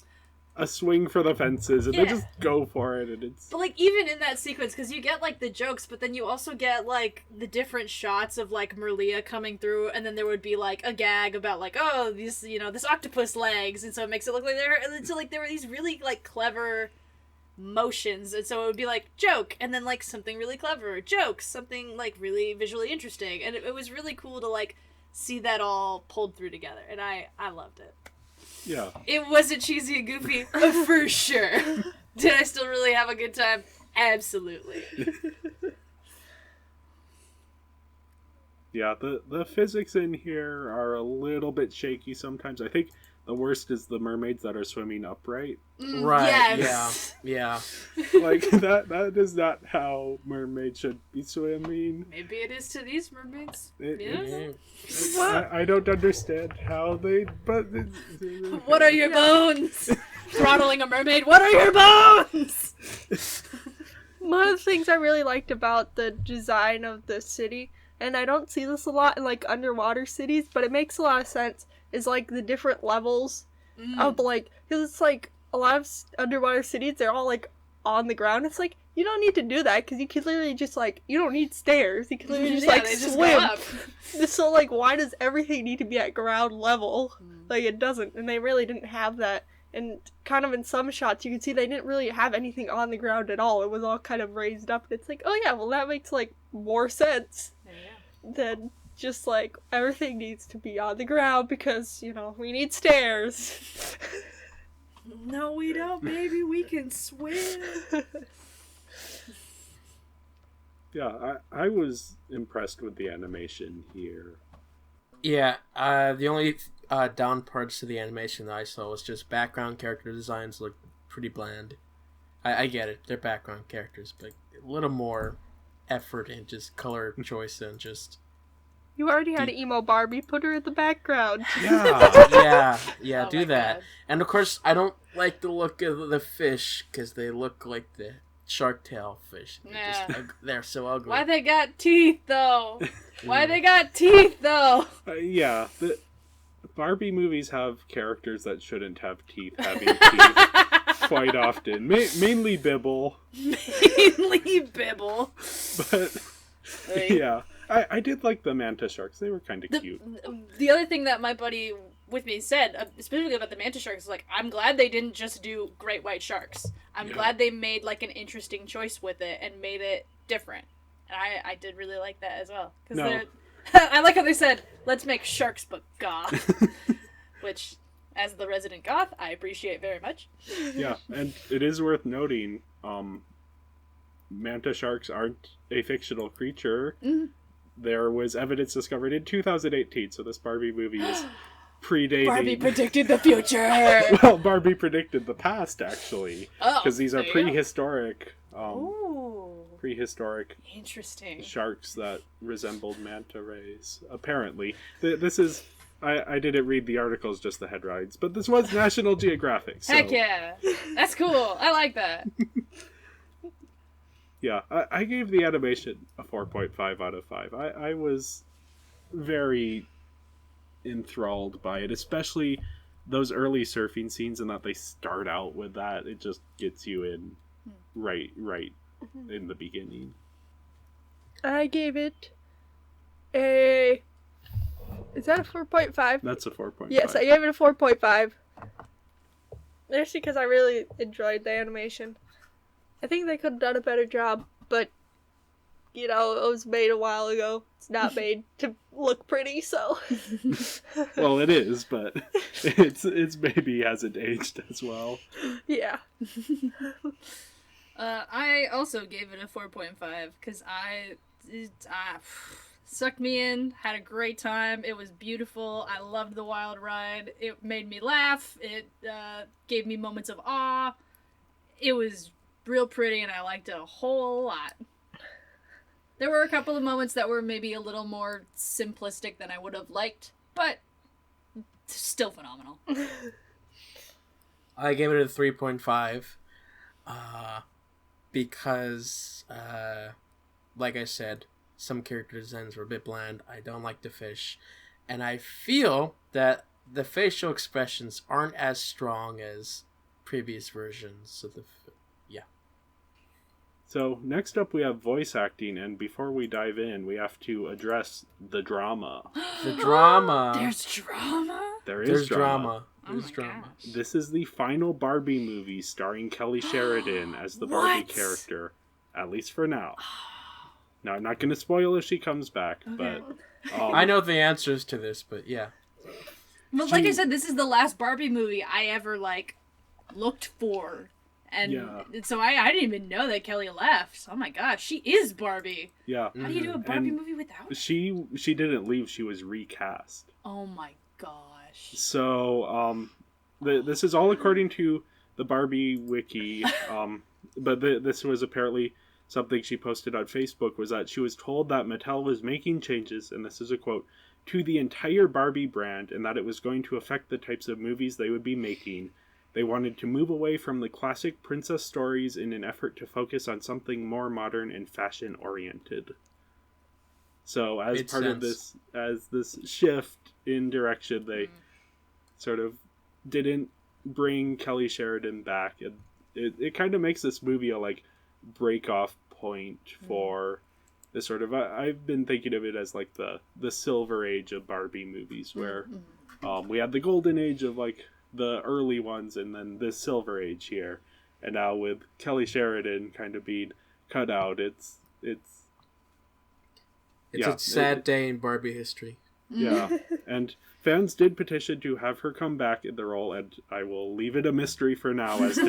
a swing for the fences, and Yeah. they just go for it, and it's But, like, even in that sequence, because you get, like, the jokes, but then you also get, like, the different shots of, like, Merlia coming through, and then there would be, like, a gag about, like, oh, these, you know, this octopus legs, and so it makes it look like there were these really, like, clever motions, and so it would be, like, joke, and then, like, something really clever, joke, something, like, really visually interesting, and it was really cool to, like, see that all pulled through together, and I loved it. yeah. It wasn't cheesy and goofy, for sure. Did I still really have a good time? Absolutely. Yeah, the physics in here are a little bit shaky sometimes. I think the worst is the mermaids that are swimming upright. Right. Yes. Yeah. Like that is not how mermaids should be swimming. Maybe it is to these mermaids. It- Yeah. I don't understand how they, but What are your bones? Throttling a mermaid. What are your bones? One of the things I really liked about the design of the city, and I don't see this a lot in like underwater cities, but it makes a lot of sense, is like the different levels of like, because it's like a lot of underwater cities, they're all like on the ground. It's like, you don't need to do that because you could literally just like, you don't need stairs. You could literally just like they just swim. go up. So like, why does everything need to be at ground level? Like it doesn't, and they really didn't have that. And kind of in some shots, you can see they didn't really have anything on the ground at all. It was all kind of raised up. And it's like, oh yeah, well that makes like more sense than just like everything needs to be on the ground because, you know, we need stairs. No, we don't, baby. We can swim. yeah, I was impressed with the animation here. Yeah. The only down parts to the animation that I saw was just background character designs look pretty bland. I get it, they're background characters, but a little more effort in just color choice and just You already had an emo Barbie, put her in the background. Yeah, yeah, Oh do my that. God. And of course, I don't like the look of the fish because they look like the shark tail fish. Yeah. They're so ugly. Why they got teeth, though? Why they got teeth, though? yeah. The Barbie movies have characters that shouldn't have teeth having teeth quite often. Mainly Bibble, Mainly Bibble. but yeah. I did like the manta sharks. They were kind of cute. The other thing that my buddy with me said, specifically about the mantis sharks, is like, I'm glad they didn't just do great white sharks. I'm glad they made like an interesting choice with it and made it different. And I did really like that as well. No. I like how they said, let's make sharks but goth. Which, as the resident goth, I appreciate very much. Yeah, and it is worth noting, manta sharks aren't a fictional creature. There was evidence discovered in 2018, so this Barbie movie is predating. Barbie predicted the future! Well, Barbie predicted the past, actually, because these are there you go. prehistoric, Ooh, prehistoric interesting. sharks that resembled manta rays. Apparently, this is. I didn't read the articles, just the headlines, but this was National Geographic. So, Heck yeah! That's cool. I like that. yeah, I gave the animation a 4.5 out of 5. I was very enthralled by it, especially those early surfing scenes, and that they start out with that. It just gets you in right in the beginning. I gave it a Is that a 4.5? That's a 4.5. Yes, I gave it a 4.5. Mostly because I really enjoyed the animation. I think they could have done a better job, but, you know, it was made a while ago. It's not made to look pretty, so. Well, it is, but it's maybe hasn't aged as well. Yeah. I also gave it a 4.5 because it sucked me in, had a great time. It was beautiful. I loved the wild ride. It made me laugh. It gave me moments of awe. It was real pretty, and I liked it a whole lot. There were a couple of moments that were maybe a little more simplistic than I would have liked, but still phenomenal. I gave it a 3.5 because, like I said, some character designs were a bit bland. I don't like the fish. And I feel that the facial expressions aren't as strong as previous versions of the... So next up we have voice acting, and before we dive in, we have to address the drama. The drama. There's drama? There's drama. There's my drama. gosh. This is the final Barbie movie starring Kelly Sheridan as the Barbie What? character, at least for now. Now, I'm not going to spoil if she comes back, Okay. but... I know the answers to this, but yeah. But like I said, this is the last Barbie movie I ever, looked for. And Yeah. so I didn't even know that Kelly left. Oh my gosh, she is Barbie. Yeah. How do you do a Barbie And movie without her? She didn't leave, she was recast. Oh my gosh. So, this is all according to the Barbie wiki, but this was apparently something she posted on Facebook, was that she was told that Mattel was making changes, and this is a quote, to the entire Barbie brand, and that it was going to affect the types of movies they would be making. They wanted to move away from the classic princess stories in an effort to focus on something more modern and fashion-oriented. So, as Makes part of sense. this shift in direction, they sort of didn't bring Kelly Sheridan back. It kind of makes this movie a, break-off point for the sort of... I've been thinking of it as, the silver age of Barbie movies, where we had the golden age of, the early ones, and then this silver age here, and now with Kelly Sheridan kind of being cut out, it's It's a sad day in Barbie history. yeah. And fans did petition to have her come back in the role, and I will leave it a mystery for now as to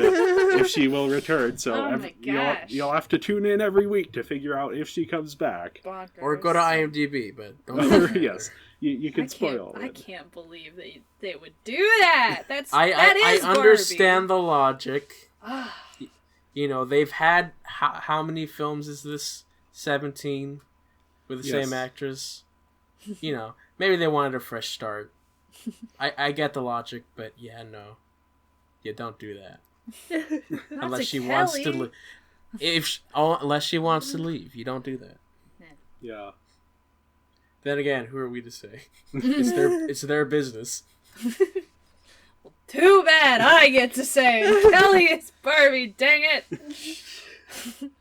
if she will return. So Oh my gosh. you'll have to tune in every week to figure out if she comes back. Bonkers. Or go to IMDb, but don't. Yes, you can spoil I it. can't believe they would do that. That I is understand the logic. You know, they've had how many films is this? 17 with the Yes. same actress. You know, maybe they wanted a fresh start. I get the logic, but yeah, no, you don't do that unless she wants to. Unless she wants to leave, you don't do that. Yeah. Then again, who are we to say? It's their business. Too bad I get to say Kelly is Barbie. Dang it.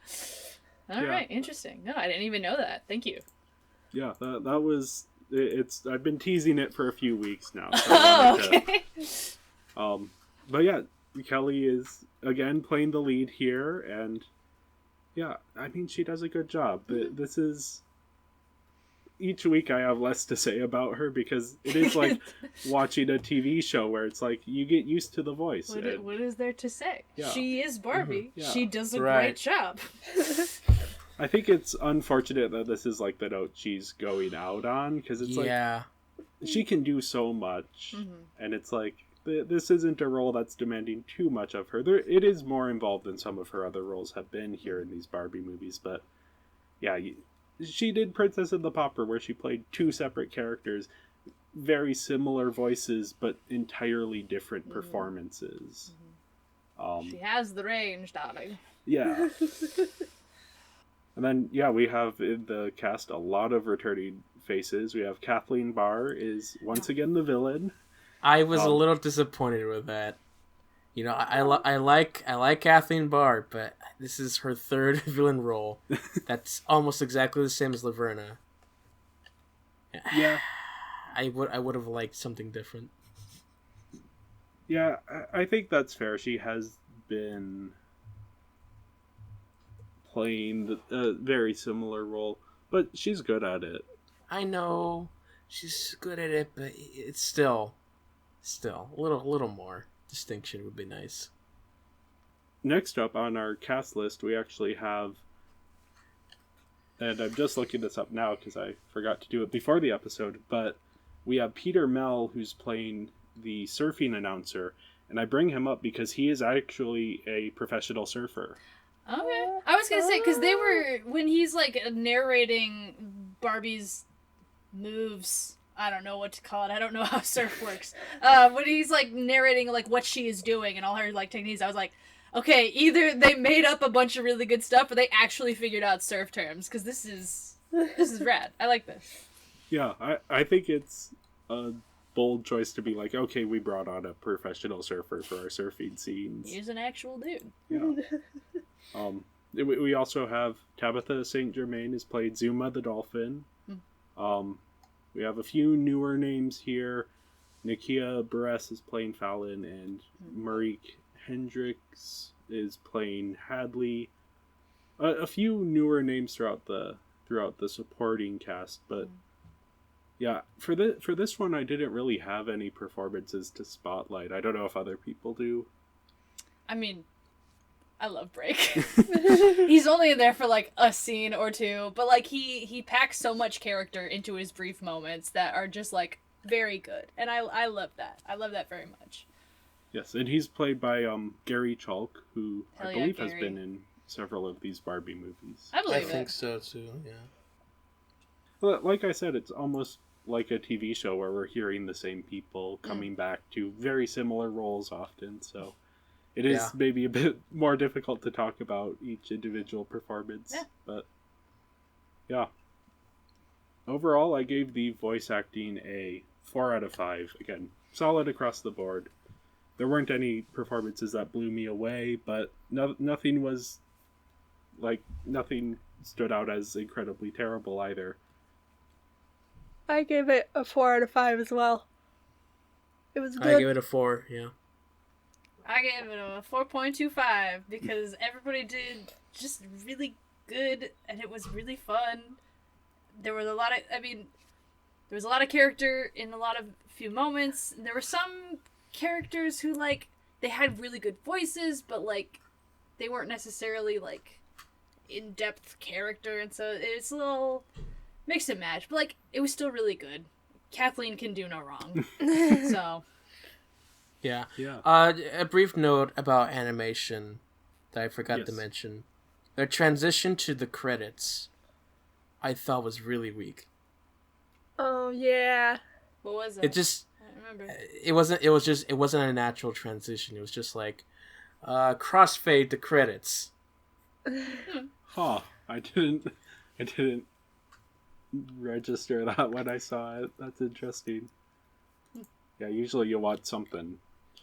All right, interesting. No, I didn't even know that. Thank you. Yeah, that was it's. I've been teasing it for a few weeks now. So Oh, okay. But yeah, Kelly is again playing the lead here, and yeah, I mean she does a good job. This is each week I have less to say about her because it is like watching a TV show where it's like you get used to the voice. What is there to say? Yeah. She is Barbie. Yeah. She does a Right. great job. I think it's unfortunate that this is like the note she's going out on because it's Yeah. like she can do so much, and it's like this isn't a role that's demanding too much of her. It is more involved than some of her other roles have been here in these Barbie movies, but yeah, she did Princess and the Pauper, where she played two separate characters, very similar voices, but entirely different performances. She has the range, darling. Yeah. And then, yeah, we have in the cast a lot of returning faces. We have Kathleen Barr is once again the villain. I was a little disappointed with that. You know, I like Kathleen Barr, but this is her third villain role. That's almost exactly the same as Laverna. Yeah. I would have liked something different. Yeah, I think that's fair. She has been playing a very similar role, but she's good at it. I know she's good at it, but it's still a little more distinction would be nice. Next up on our cast list, we actually have, and I'm just looking this up now because I forgot to do it before the episode, but we have Peter Mell, who's playing the surfing announcer, and I bring him up because he is actually a professional surfer. Okay. I was gonna say, because they were, when he's like narrating Barbie's moves, I don't know what to call it, I don't know how surf works. When he's like narrating like what she is doing and all her like techniques, I was like, okay, either they made up a bunch of really good stuff or they actually figured out surf terms, because this is rad. I like this. Yeah, I think it's a bold choice to be like, okay, we brought on a professional surfer for our surfing scenes. He's an actual dude. Yeah. We also have Tabitha St. Germain has played Zuma the dolphin. We have a few newer names here. Nakia Buress is playing Fallon, and Marique Hendricks is playing Hadley. A few newer names throughout the supporting cast, but yeah, for this one I didn't really have any performances to spotlight. I don't know if other people do. I mean, I love Break. He's only in there for like a scene or two, but like he packs so much character into his brief moments that are just like very good, and I love that. I love that very much. Yes, and he's played by Gary Chalk, who Hell I yeah, believe has Gary. been in several of these Barbie movies. I believe I think so too. Yeah. Well, like I said, it's almost like a TV show where we're hearing the same people coming back to very similar roles often, so it is maybe a bit more difficult to talk about each individual performance. Yeah. But yeah. Overall, I gave the voice acting a 4 out of 5. Again, solid across the board. There weren't any performances that blew me away, but nothing stood out as incredibly terrible either. I gave it a 4 out of 5 as well. It was good. I give it a 4. Yeah. I gave it a 4.25 because everybody did just really good and it was really fun. There was a lot of character in a lot of few moments. There were some characters who like they had really good voices, but like they weren't necessarily like in-depth character, and so it's a little mix and match. But like it was still really good. Kathleen can do no wrong. So Yeah. Yeah. A brief note about animation that I forgot to mention. The transition to the credits, I thought was really weak. Oh yeah. what was it? It just, I don't remember. it wasn't a natural transition. It was just like, crossfade to credits. Huh. I didn't register that when I saw it. That's interesting. Yeah, usually you want something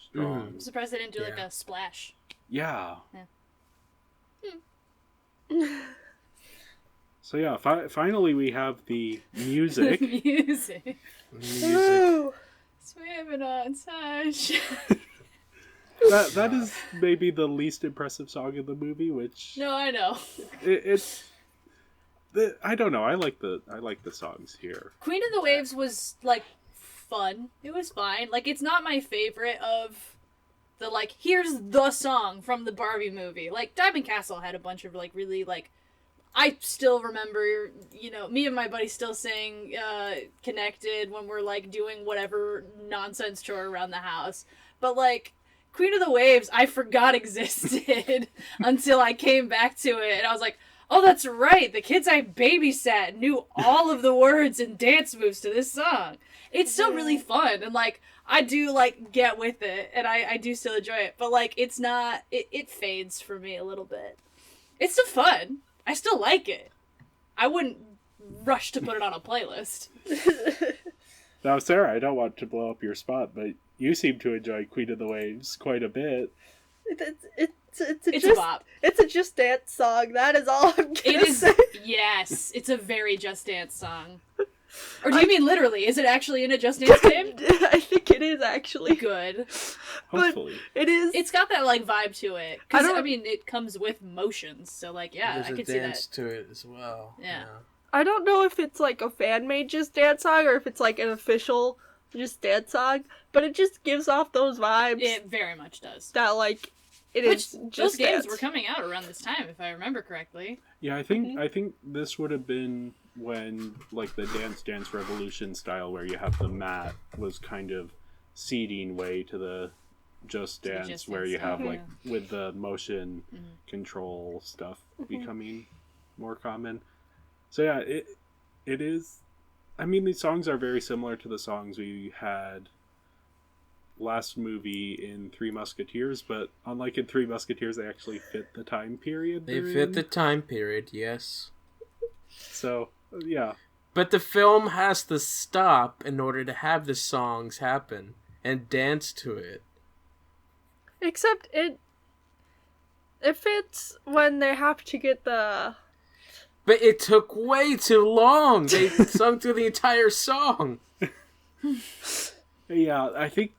strong. I'm surprised they didn't do like a splash. Yeah. Yeah. So yeah, finally we have the music. Music. Woo! Swimming on sunshine. that is maybe the least impressive song in the movie, which No, I know. I don't know. I like the songs here. Queen of the Waves was like fun. It was fine. Like it's not my favorite of the like here's the song from the Barbie movie. Like Diamond Castle had a bunch of like really like I still remember, you know, me and my buddy still sing Connected when we're like doing whatever nonsense chore around the house. But like Queen of the Waves I forgot existed until I came back to it and I was like, oh, that's right. The kids I babysat knew all of the words and dance moves to this song. It's still really fun. And, like, I do, like, get with it. And I do still enjoy it. But, like, it's not... It fades for me a little bit. It's still fun. I still like it. I wouldn't rush to put it on a playlist. Now, Sarah, I don't want to blow up your spot, but you seem to enjoy Queen of the Waves quite a bit. It's a bop. It's a Just Dance song. That is all I'm gonna say. Yes. It's a very Just Dance song. Or do you mean literally? Is it actually in a Just Dance game? I think it is actually. Good. Hopefully. It is. It's got that, like, vibe to it. Because, I mean, it comes with motions, so, like, yeah, There's I a could see dance that. to it as well. Yeah. I don't know if it's like a fan-made Just Dance song or if it's like an official Just Dance song, but it just gives off those vibes It very much does. that like it Which, is those Just games Dance. were coming out around this time, if I remember correctly. Yeah, I think this would have been when like the Dance Dance Revolution style, where you have the mat, was kind of seeding way to the Just To the Dance, Just where Dance you have style, like with the motion control stuff Mm-hmm. becoming more common. So yeah, it is. I mean, these songs are very similar to the songs we had last movie in Three Musketeers, but unlike in Three Musketeers, they actually fit the time period. They fit the time period, yes. So yeah, But the film has to stop in order to have the songs happen and dance to it. Except it fits when they have to get the. But it took way too long. They sung through the entire song. yeah. I think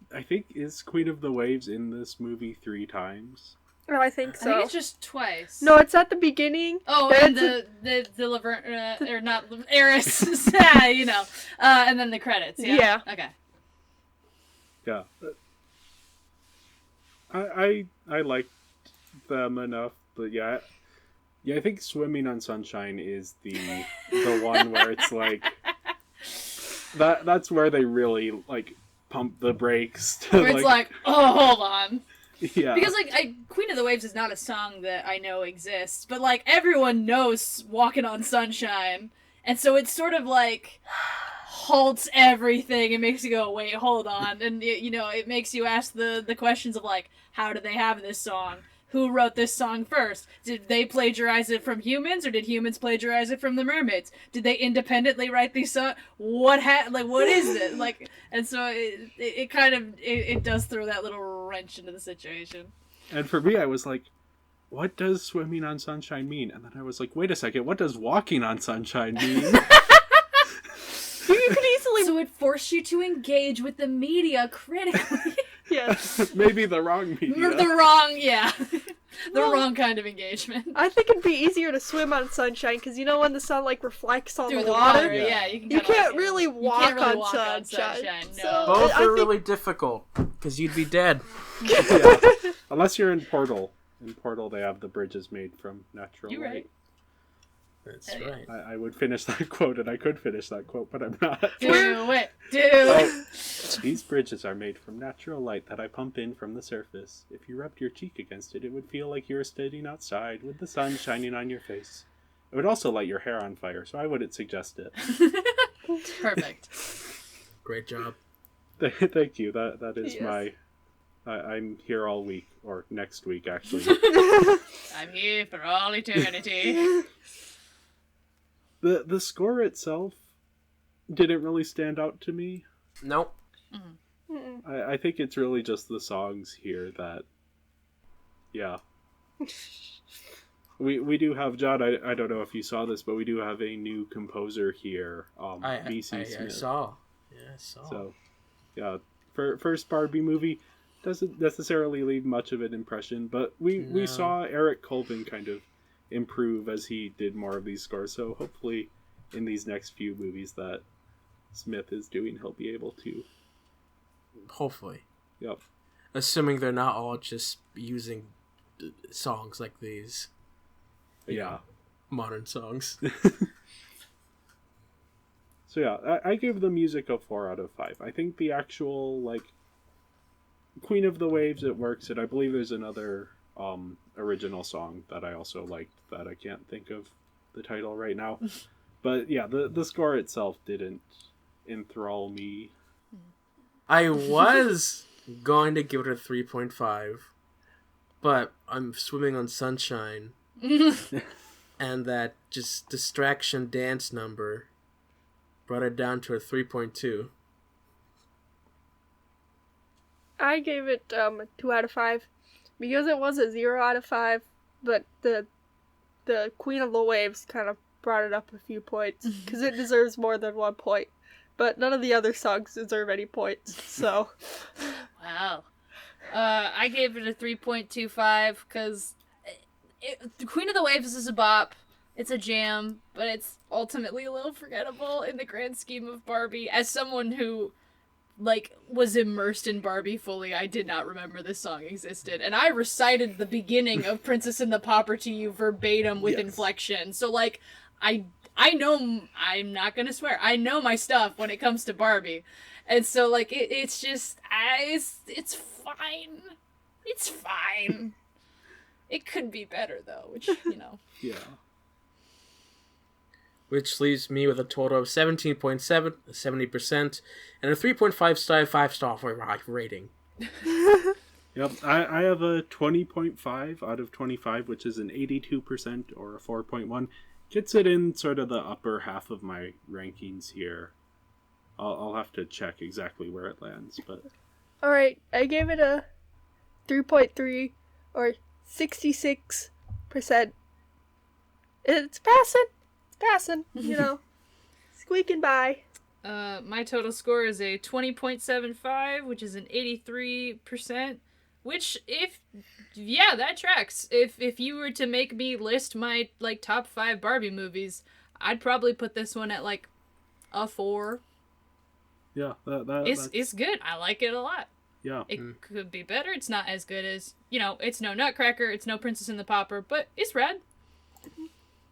is Queen of the Waves in this movie 3 times. Oh, I think I so. think it's just twice. No, it's at the beginning. Oh, then and it's the Laverne, or not, Eris, yeah, you know. And then the credits, yeah? Yeah. Okay. Yeah, I liked them enough, but yeah, I think Swimming on Sunshine is the one where it's like that's where they really like pump the brakes. To, Where it's like, oh, hold on. yeah, Because, like, Queen of the Waves is not a song that I know exists, but, like, everyone knows Walking on Sunshine, and so it's sort of, like, halts everything and makes you go, wait, hold on, and, you know, it makes you ask the questions of, like, how do they have this song? Who wrote this song first? Did they plagiarize it from humans, or did humans plagiarize it from the mermaids? Did they independently write these songs? What is it? Like, and so it kind of it does throw that little wrench into the situation. and for me, I was like, what does Swimming on Sunshine mean? And then I was like, wait a second, what does Walking on Sunshine mean? You could easily. So it forced you to engage with the media critically. Yes. Maybe the wrong media. The wrong, yeah. Well, wrong kind of engagement. I think it'd be easier to swim on sunshine because you know when the sun like reflects on Through the water. yeah, You kinda, can't like, really you walk, can't really on, walk on sunshine. no. So, Both I are think- really difficult, because you'd be dead. Yeah. Unless you're in Portal. In Portal, they have the bridges made from natural You're light. right. That's Yeah. right. I would finish that quote, and I could finish that quote, but I'm not. Do it. Oh, these bridges are made from natural light that I pump in from the surface. If you rubbed your cheek against it, it would feel like you were standing outside with the sun shining on your face. It would also light your hair on fire, so I wouldn't suggest it. Perfect. Great job. Thank you. That is Yes. my... I'm here all week, or next week, actually. I'm here for all eternity. The score itself didn't really stand out to me. Nope. I think it's really just the songs here that... Yeah. We do have, John, I don't know if you saw this, but we do have a new composer here, B.C. I Smith. saw. Yeah, I saw. So, yeah, first Barbie movie doesn't necessarily leave much of an impression, but we No. saw Eric Colvin kind of improve as he did more of these scores, so hopefully in these next few movies that Smith is doing, he'll be able to. Hopefully. Yep. Assuming they're not all just using songs like these. Yeah. Modern songs. So yeah, I give the music a 4 out of 5. I think the actual, like, Queen of the Waves, it works, and I believe there's another original song that I also liked that I can't think of the title right now. But yeah, the score itself didn't enthrall me. I was going to give it a 3.5, but I'm swimming on sunshine, and that just distraction dance number brought it down to a 3.2. I gave it a 2 out of 5 because it was a 0 out of 5, but the Queen of the Waves kind of brought it up a few points because it deserves more than 1 point. But none of the other songs deserve any points, so. Wow. I gave it a 3.25 because Queen of the Waves is a bop. It's a jam, but it's ultimately a little forgettable in the grand scheme of Barbie. As someone who, like, was immersed in Barbie fully, I did not remember this song existed. And I recited the beginning of Princess and the Pauper to you verbatim with inflection. So, like, I know, I'm not gonna swear, I know my stuff when it comes to Barbie. And so, like, it's just, it's fine. It's fine. It could be better, though, which, you know. Yeah. Which leaves me with a total of 17.7, 70%, and a 3.5 5-star rating. Yep, I have a 20.5 out of 25, which is an 82% or a 4.1. Gets it in sort of the upper half of my rankings here. I'll have to check exactly where it lands, but... Alright, I gave it a 3.3 or 66%. It's passing, you know. Squeaking by. My total score is a 20.75, which is an 83%, which that tracks. If you were to make me list my, like, top 5 Barbie movies, I'd probably put this one at, like, a 4. Yeah, It's good. I like it a lot. Yeah. It could be better. It's not as good as, it's no Nutcracker, it's no Princess and the Pauper, but it's rad.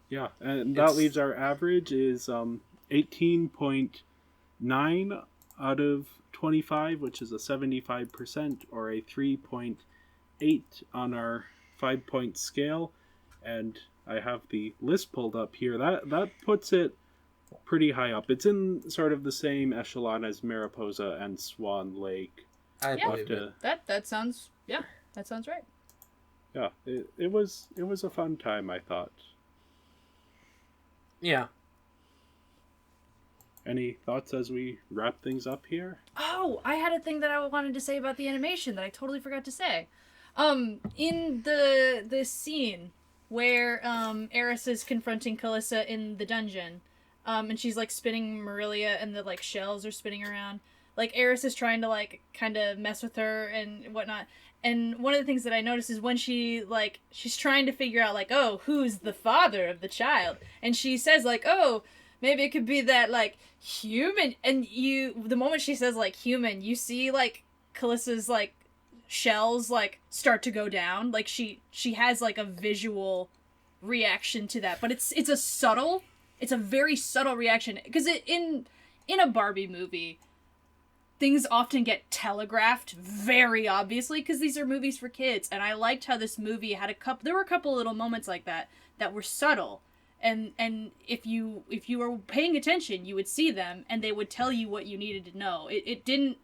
Yeah, and that leaves our average is 18.9 out of 25, which is a 75%, or a 3.8 on our 5-point scale. And I have the list pulled up here. That puts it pretty high up. It's in sort of the same echelon as Mariposa and Swan Lake. I believe it. That sounds right. Yeah, it was a fun time, I thought. Yeah. Any thoughts as we wrap things up here? Oh, I had a thing that I wanted to say about the animation that I totally forgot to say. In the scene where Eris is confronting Calissa in the dungeon, and she's like spinning Marilia and the like shells are spinning around. Like Eris is trying to like kind of mess with her and whatnot. And one of the things that I noticed is when she's trying to figure out, like, oh, who's the father of the child? And she says, like, oh, maybe it could be that, like, human. And the moment she says, like, human, you see, like, Calissa's, like, shells, like, start to go down. Like, she has, like, a visual reaction to that. But it's a very subtle reaction. Because in a Barbie movie, things often get telegraphed very obviously because these are movies for kids, and I liked how this movie had there were a couple little moments like that were subtle, and if you were paying attention, you would see them, and they would tell you what you needed to know. It didn't,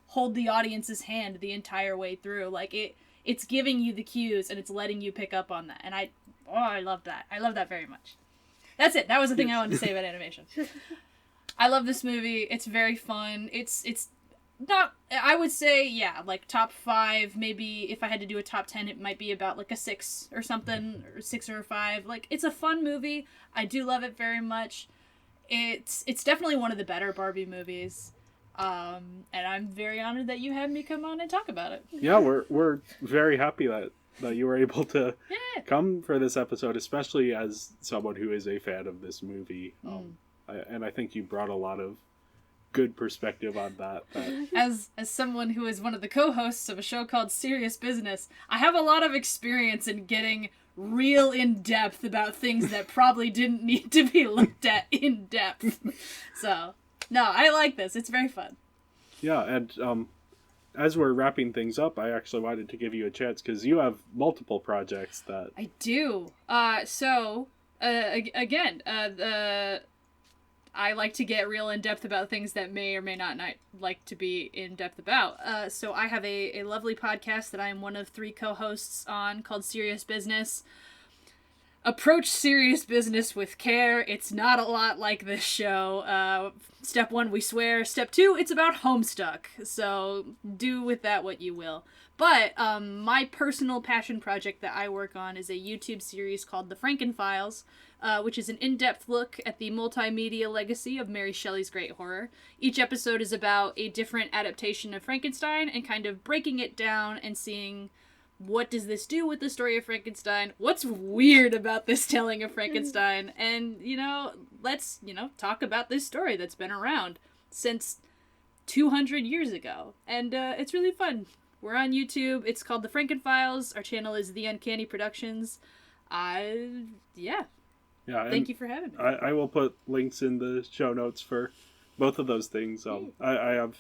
hold the audience's hand the entire way through. Like it's giving you the cues and it's letting you pick up on that, and I love that. I love that very much. That's it. That was the thing I wanted to say about animation. I love this movie. It's very fun. It's not, I would say, yeah, like top 5, maybe if I had to do a top 10, it might be about like a 6 or something, or 6 or a 5. Like, it's a fun movie. I do love it very much. It's definitely one of the better Barbie movies. And I'm very honored that you had me come on and talk about it. Yeah, we're very happy that you were able to come for this episode, especially as someone who is a fan of this movie. And I think you brought a lot of good perspective on that. As someone who is one of the co-hosts of a show called Serious Business, I have a lot of experience in getting real in-depth about things that probably didn't need to be looked at in-depth. So, no, I like this. It's very fun. Yeah, and as we're wrapping things up, I actually wanted to give you a chance because you have multiple projects that... I do. I like to get real in-depth about things that may or may not like to be in-depth about. So I have a lovely podcast that I am one of 3 co-hosts on called Serious Business. Approach serious business with care. It's not a lot like this show. Step 1, we swear. Step 2, it's about Homestuck. So do with that what you will. But my personal passion project that I work on is a YouTube series called The Frankenfiles, which is an in-depth look at the multimedia legacy of Mary Shelley's great horror. Each episode is about a different adaptation of Frankenstein and kind of breaking it down and seeing what does this do with the story of Frankenstein, what's weird about this telling of Frankenstein, and, let's, talk about this story that's been around since 200 years ago. And it's really fun. We're on YouTube. It's called The Frankenfiles. Our channel is The Uncanny Productions. Yeah. Thank you for having me. I will put links in the show notes for both of those things. I have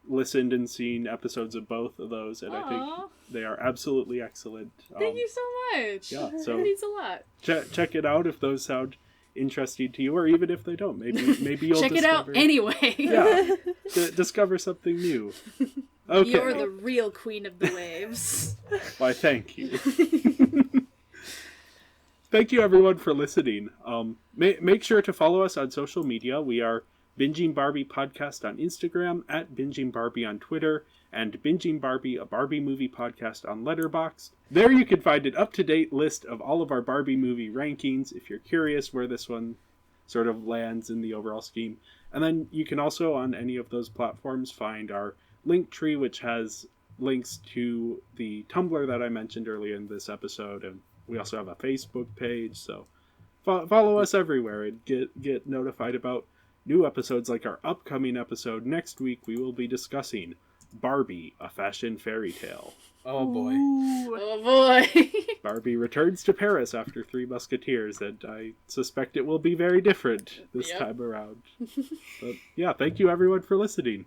listened and seen episodes of both of those, and I think they are absolutely excellent. Thank you so much. Yeah, so that means a lot. Check it out if those sound interesting to you, or even if they don't. Maybe you'll check it out anyway. Yeah, discover something new. Okay. You're the real queen of the waves. Why, thank you. Thank you, everyone, for listening. Make sure to follow us on social media. We are Binging Barbie Podcast on Instagram, at Binging Barbie on Twitter, and Binging Barbie, a Barbie movie podcast on Letterboxd. There you can find an up-to-date list of all of our Barbie movie rankings if you're curious where this one sort of lands in the overall scheme. And then you can also, on any of those platforms, find our link tree, which has links to the Tumblr that I mentioned earlier in this episode, and we also have a Facebook page, so follow us everywhere and get notified about new episodes. Like our upcoming episode next week, we will be discussing Barbie, a fashion fairy tale. Oh boy. Ooh. Oh boy. Barbie returns to Paris after Three Musketeers, and I suspect it will be very different this time around. But yeah, thank you everyone for listening.